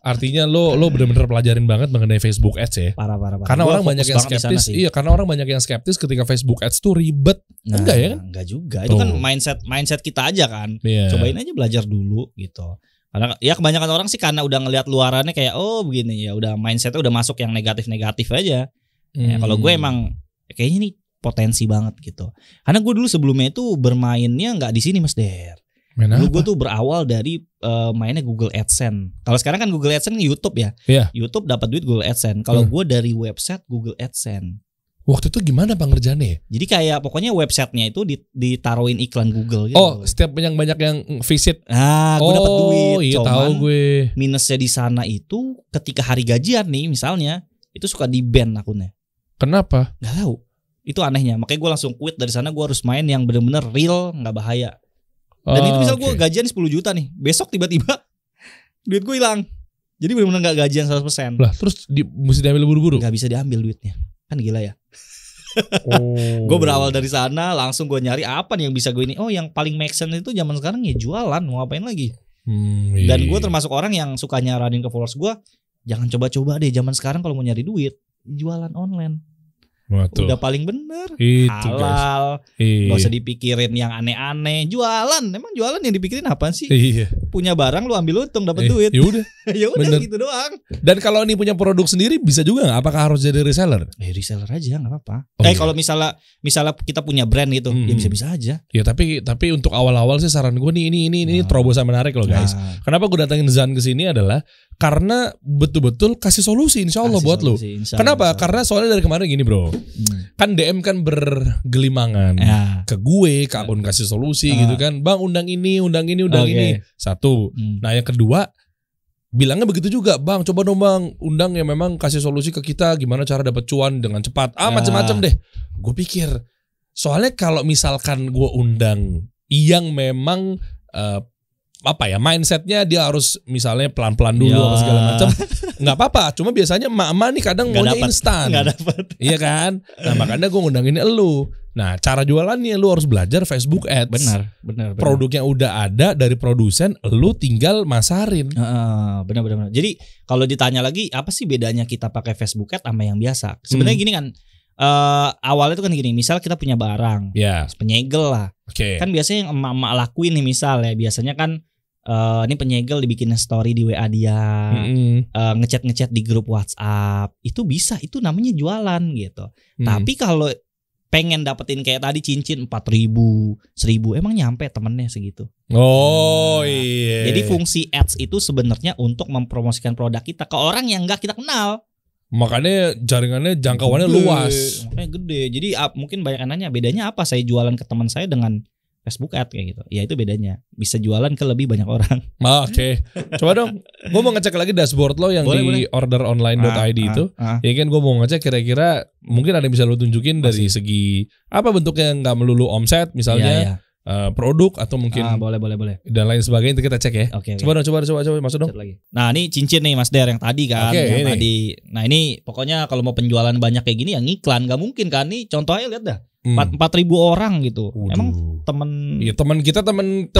artinya lo benar-benar pelajarin banget mengenai Facebook Ads ya. Parah. Karena orang banyak yang skeptis. Iya, karena orang banyak yang skeptis ketika Facebook Ads tuh ribet. Nah, enggak ya kan? Enggak juga. Itu kan mindset kita aja kan. Yeah. Cobain aja belajar dulu gitu. Karena ya kebanyakan orang sih karena udah ngelihat luarannya kayak oh begini ya, udah mindsetnya udah masuk yang negatif aja. Ya, kalau gue emang kayaknya nih potensi banget gitu. Karena gue dulu sebelumnya itu bermainnya nggak di sini Mas Der. Dulu gue tuh berawal dari mainnya Google AdSense. Kalau sekarang kan Google AdSense YouTube ya. Yeah. YouTube dapat duit Google AdSense. Kalau gue dari website Google AdSense. Waktu itu gimana pengerjaannya? Jadi kayak pokoknya websitenya itu ditaruhin iklan Google gitu. Oh, setiap yang banyak yang visit. Gue dapat duit. Iya tahu gue. Minusnya di sana itu ketika hari gajian nih misalnya itu suka di ban akunnya. Kenapa? Gak tahu. Itu anehnya. Makanya gue langsung quit dari sana. Gue harus main yang bener-bener real, nggak bahaya. Dan itu misal gue gajian 10 juta nih, besok tiba-tiba duit gue hilang. Jadi benar-benar gak gajian 100%. Lah terus mesti diambil buru-buru? Gak bisa diambil duitnya. Kan gila ya. Gue berawal dari sana, langsung gue nyari apa nih yang bisa gue ini. Oh yang paling make sense itu zaman sekarang ya jualan, mau ngapain lagi. Dan gue termasuk orang yang suka nyaranin ke followers gue, jangan coba-coba deh zaman sekarang kalau mau nyari duit, jualan online. Betul. Udah paling bener, itu, halal, gak usah dipikirin yang aneh-aneh. Jualan, emang jualan yang dipikirin apa sih? Iya. Punya barang lu ambil untung dapat duit. Ya udah gitu doang. Dan kalau ini punya produk sendiri bisa juga nggak? Apakah harus jadi reseller? Reseller aja nggak apa-apa. Iya. Kalau misalnya kita punya brand gitu, ya bisa-bisa aja. Ya tapi untuk awal-awal sih saran gue nih ini terobosan menarik loh guys. Kenapa gue datangin Zan ke sini adalah karena betul-betul kasih solusi insya Allah buat lo. Kenapa? Karena soalnya dari kemarin gini bro, kan DM kan bergelimangan ke gue, ke akun kasih solusi gitu kan. Bang undang ini. Satu. Nah yang kedua bilangnya begitu juga, bang coba dong bang undang yang memang kasih solusi ke kita gimana cara dapat cuan dengan cepat. Macam-macam deh. Gue pikir soalnya kalau misalkan gue undang yang memang mindsetnya dia harus misalnya pelan-pelan dulu apa segala macam, nggak apa-apa. Cuma biasanya emak-emak nih kadang maunya instan, nggak dapat, iya kan? Nah makanya gue ngundangin elu. Nah cara jualannya lu harus belajar Facebook Ads. Benar. Produk yang udah ada dari produsen, lu tinggal masarin. Benar. Jadi kalau ditanya lagi apa sih bedanya kita pakai Facebook Ads sama yang biasa? Sebenarnya gini kan. Awalnya itu kan gini, misal kita punya barang, penyegel lah. Kan biasanya yang emak-emak lakuin nih misal ya, biasanya kan Ini penyegel dibikin story di WA dia, ngechat di grup WhatsApp, itu bisa, itu namanya jualan gitu. Tapi kalau pengen dapetin kayak tadi cincin 4.000, 1.000, emang nyampe temennya segitu. Iya. Jadi fungsi ads itu sebenarnya untuk mempromosikan produk kita ke orang yang nggak kita kenal. Makanya jaringannya jangkauannya luas. Makanya gede. Jadi mungkin banyak yang nanya bedanya apa saya jualan ke teman saya dengan Facebook ad kayak gitu. Ya itu bedanya. Bisa jualan ke lebih banyak orang. Oke. Coba dong. Gue mau ngecek lagi dashboard lo yang di orderonline.id itu. Ya kan gue mau ngecek kira-kira mungkin ada yang bisa lo tunjukin dari segi apa bentuknya, nggak melulu omset misalnya. Produk atau mungkin boleh dan lain sebagainya, itu kita cek ya. Coba masuk dong. Nah ini cincin nih Mas Der yang tadi kan. Tadi. Nah ini pokoknya kalau mau penjualan banyak kayak gini yang iklan nggak mungkin kan. Nih contoh aja lihat dah. 4.000 orang gitu. Waduh. Emang temen kita temen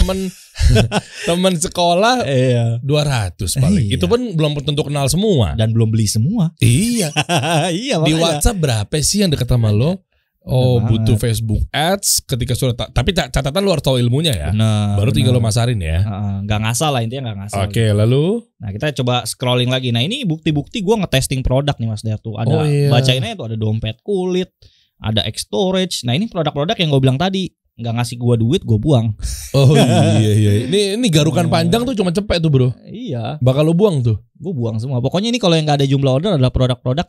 sekolah 200 paling. Itu pun belum tentu kenal semua dan belum beli semua. Iya. Iya. Di WhatsApp berapa sih yang deket sama lo? Butuh Facebook Ads ketika sudah tapi catatan lu harus tahu ilmunya ya. Baru tinggal lo masarin ya. Nggak ngasal lah, intinya nggak ngasal. Oke, lalu nah kita coba scrolling lagi. Nah ini bukti-bukti gue ngetesting produk nih Mas Der tuh. Ada bacainnya tuh, ada dompet kulit, ada X-Storage. Nah ini produk-produk yang gue bilang tadi, nggak ngasih gue duit gue buang. Oh iya. Ini garukan panjang tuh cuma cepet tuh bro. Iya. Bakal lo buang tuh? Gue buang semua. Pokoknya ini kalau yang nggak ada jumlah order adalah produk-produk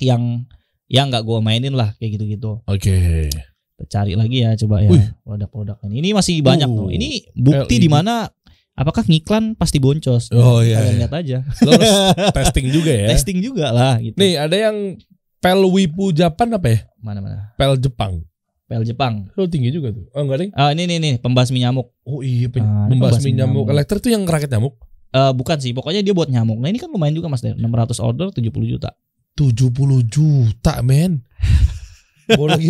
yang nggak gue mainin lah kayak gitu-gitu. Oke. Cari lagi ya coba ya produk-produk ini masih banyak tuh. Ini bukti di mana apakah ngiklan pasti boncos. Oh iya. Kalian lihat aja. Lo harus testing juga ya. Testing juga lah. Gitu. Nih ada yang pel Wipu Japan apa ya? Mana? Pel Jepang. Lo tinggi juga tuh. Oh enggak deh. Ini pembasmi nyamuk. Oh iya pembasmi nyamuk. Elektrik tuh yang ngerakit nyamuk? Bukan sih. Pokoknya dia buat nyamuk. Nah ini kan lumayan juga Mas. 600 order 70 juta. 70 juta men. Boleh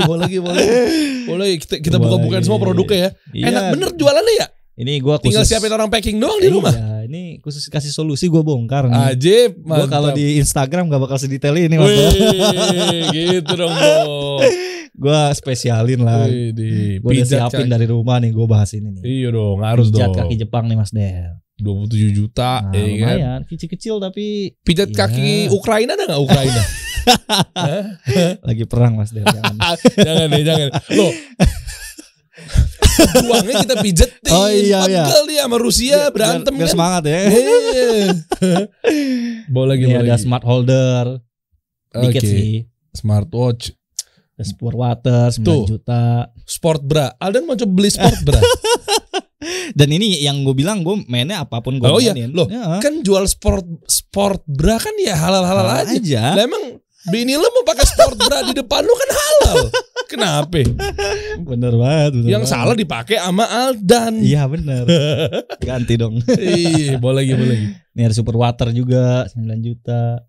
kita buka-bukain semua produknya ya. Iya. Enak bener jualannya ya. Ini gua tinggal siapin orang packing doang di rumah. Ini khusus kasih solusi gua bongkar nih. Ajib. Gua kalau di Instagram gak bakal sedetail ini Mas. Gitu dong bro. Gua spesialin lah. Gua udah siapin dari rumah nih, gua bahas ini nih. Iya dong, harus pijat dong. Kaki Jepang nih Mas Der. 27 juta. Nah, lumayan, kecil-kecil tapi pijat kaki Ukraina ada nggak Ukraina? Lagi perang Mas Der. Jangan. Loh. Uangnya kita pijetin. Oh iya. Pegel dia sama Rusia berantem biar kan. Semangat ya. Boleh ada smart holder. Dikit sih. Smartwatch. Sport water 9 juta. Sport bra. Aldan mau coba beli sport bra. Dan ini yang gue bilang gue mainnya apapun gue mainin. Loh, kan jual sport bra kan ya halal aja. Lah emang bini lo mau pakai sport bra di depan lo kan halal. Kenapa? Bener banget. Yang salah dipakai sama Aldan. Iya bener. Ganti dong. Iya, boleh lagi. Ini ada super water juga 9 juta.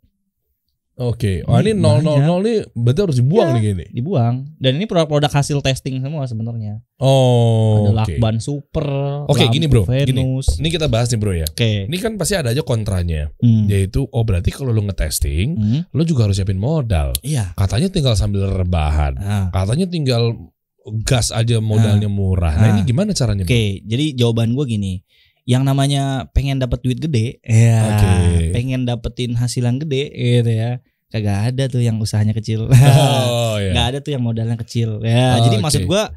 Oke, ini 000 nih berarti harus dibuang nih gini. Dibuang. Dan ini produk-produk hasil testing semua sebenarnya. Oh. Ada lakban super. Oke, gini bro. Venus. Ini kita bahas nih bro ya. Oke. Ini kan pasti ada aja kontranya. Yaitu berarti kalau lu ngetesting, lu juga harus siapin modal. Iya. Katanya tinggal sambil rebahan. Katanya tinggal gas aja modalnya murah. Nah ini gimana caranya? Oke, jadi jawaban gue gini. Yang namanya pengen dapat duit gede, pengen dapetin hasil yang gede gitu ya. Kagak ada tuh yang usahanya kecil. Gak ada tuh yang modalnya kecil. Ya, jadi maksud gua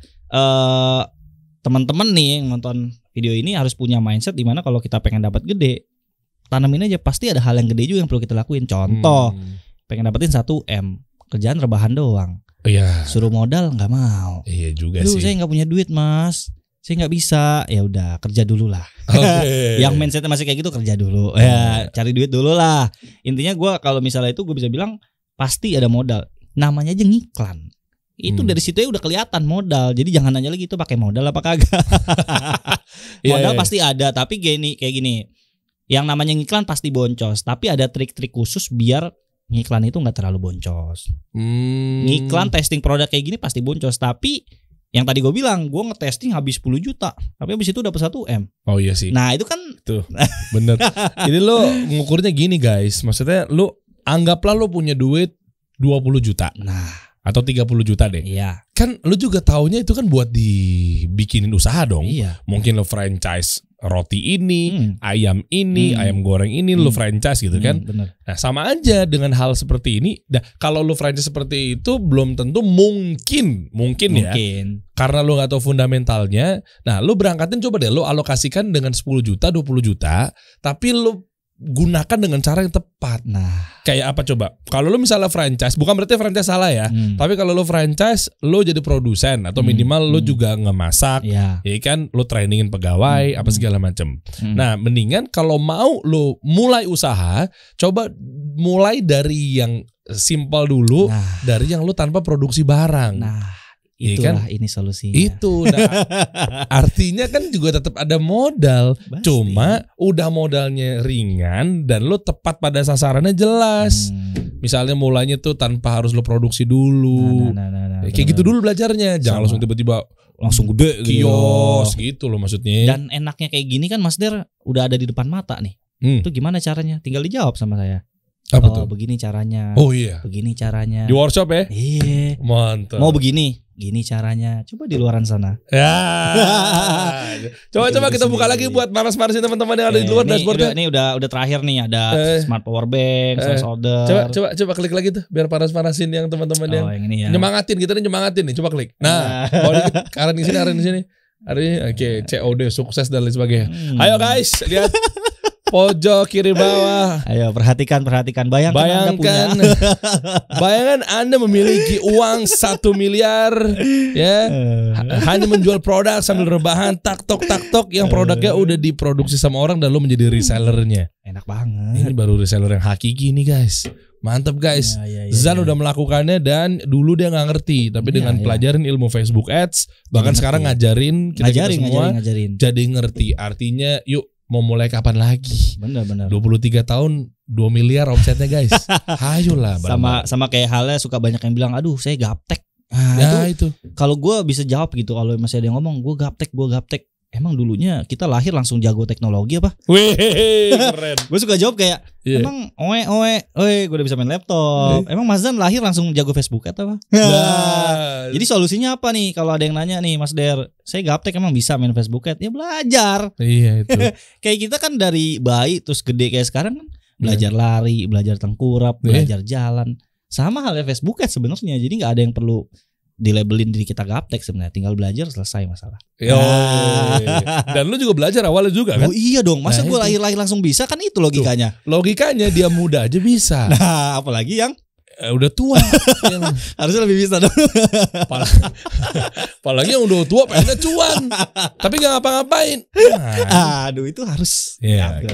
teman-teman nih yang nonton video ini harus punya mindset dimana kalau kita pengen dapat gede, tanamin aja, pasti ada hal yang gede juga yang perlu kita lakuin. Contoh, pengen dapetin 1M, kerjaan rebahan doang. Iya. Suruh modal nggak mau. Iya juga sih. Saya nggak punya duit Mas. Saya nggak bisa, ya udah kerja dulu lah. Yang mindsetnya masih kayak gitu kerja dulu, ya cari duit dulu lah. Intinya gue kalau misalnya itu gue bisa bilang pasti ada modal. Namanya aja ngiklan. Itu dari situ ya udah kelihatan modal. Jadi jangan nanya lagi itu pakai modal apa kagak. Modal pasti ada, tapi kayak gini. Yang namanya ngiklan pasti boncos, tapi ada trik-trik khusus biar ngiklan itu nggak terlalu boncos. Ngiklan testing produk kayak gini pasti boncos, tapi yang tadi gue bilang, gue ngetesting habis 10 juta. Tapi habis itu dapat 1M. Oh iya sih. Nah itu kan tuh bener. Jadi lo ngukurnya gini guys. Maksudnya lo anggaplah lo punya duit 20 juta. Nah, atau 30 juta deh. Iya. Kan lo juga taunya itu kan buat dibikinin usaha dong. Iya. Mungkin lo franchise roti ini, ayam ini, ayam goreng ini lu franchise gitu kan. Bener. Nah, sama aja dengan hal seperti ini. Nah, kalau lu franchise seperti itu belum tentu mungkin ya. Karena lu gak tahu fundamentalnya. Nah, lu berangkatin coba deh lu alokasikan dengan 10 juta, 20 juta, tapi lu gunakan dengan cara yang tepat. Nah, kayak apa coba? Kalau lu misalnya franchise, bukan berarti franchise salah ya. Tapi kalau lu franchise, lu jadi produsen atau minimal lu juga ngemasak, ya kan? Lu trainingin pegawai, apa segala macam. Nah, mendingan kalau mau lu mulai usaha, coba mulai dari yang simpel dulu, dari yang lu tanpa produksi barang. Nah, itulah ini solusinya. Itu artinya kan juga tetap ada modal. Pasti. Cuma udah modalnya ringan dan lo tepat pada sasarannya jelas. Misalnya mulainya tuh tanpa harus lo produksi dulu. Kayak gitu dulu belajarnya. Jangan langsung tiba-tiba langsung gede kios gitu loh maksudnya. Dan enaknya kayak gini kan Mas Der udah ada di depan mata nih. Itu gimana caranya? Tinggal dijawab sama saya. Apa tuh? Begini caranya. Oh iya. Begini caranya. Di workshop ya? Iya. Mantap. Mau begini, gini caranya. Coba di luaran sana. Ya. Coba kita buka lagi buat manas-manasin teman-teman yang ada di luar dashboardnya. Ini udah terakhir nih, ada smart power bank, source order. Coba klik lagi tuh biar panas-panasin yang teman-teman yang ini ya. Nyemangatin, kita nih nyemangatin nih. Coba klik. Nah, mau dikit kanan di sini. Oke, COD sukses dan lain sebagainya. Ayo guys, lihat pojok kiri bawah. Ayo perhatikan. Bayangkan Anda memiliki uang 1 miliar ya. Hanya menjual produk sambil rebahan tak tok yang produknya udah diproduksi sama orang dan lo menjadi resellernya. Enak banget. Ini baru reseller yang hakiki nih guys. Mantap guys. Zan udah melakukannya dan dulu dia nggak ngerti, tapi dengan pelajarin ilmu Facebook Ads, bahkan sekarang ngajarin kita semua jadi ngerti. Artinya yuk mau mulai kapan lagi? Benar. 23 tahun 2 miliar omsetnya guys. Ayolah. Sama kayak halnya suka banyak yang bilang, aduh saya gaptek. Itu. Kalau gue bisa jawab gitu, kalau masih ada yang ngomong gue gaptek. Emang dulunya kita lahir langsung jago teknologi apa? Wih, keren. Gue suka jawab kayak, emang gue udah bisa main laptop. Emang Mas Dan lahir langsung jago Facebook atau apa? Jadi solusinya apa nih? Kalau ada yang nanya nih, Mas Der, saya gaptek emang bisa main Facebook Ad? Ya belajar. Iya itu. Kayak kita kan dari bayi terus gede kayak sekarang kan belajar lari, belajar tengkurap, belajar jalan. Sama halnya Facebook Ad sebenarnya. Jadi nggak ada yang perlu dilabelin diri kita gaptek sebenarnya, tinggal belajar selesai masalah. Dan lu juga belajar awalnya juga kan? Oh iya dong, masa gue lahir langsung bisa, kan itu logikanya. Logikanya dia muda aja bisa. Nah, apalagi yang udah tua. Harusnya lebih bisa dong. Apalagi yang udah tua pengennya cuan, tapi gak ngapa-ngapain. Aduh itu harus.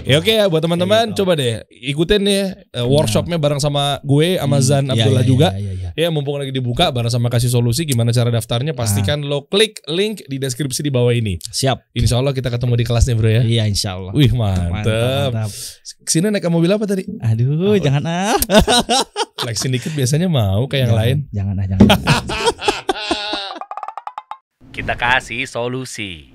Oke ya buat teman-teman, coba deh ikutin ya workshopnya bareng sama gue, sama Zan Abdullah juga. Ya mumpung lagi dibuka bareng sama kasih solusi gimana cara daftarnya. Pastikan lo klik link di deskripsi di bawah ini. Siap. Insya Allah kita ketemu di kelasnya bro ya. Iya insya Allah. Wih mantep. Kesini naik mobil apa tadi? Aduh jangan flexing dikit biasanya mau kayak yang lain. Jangan. Kita kasih solusi.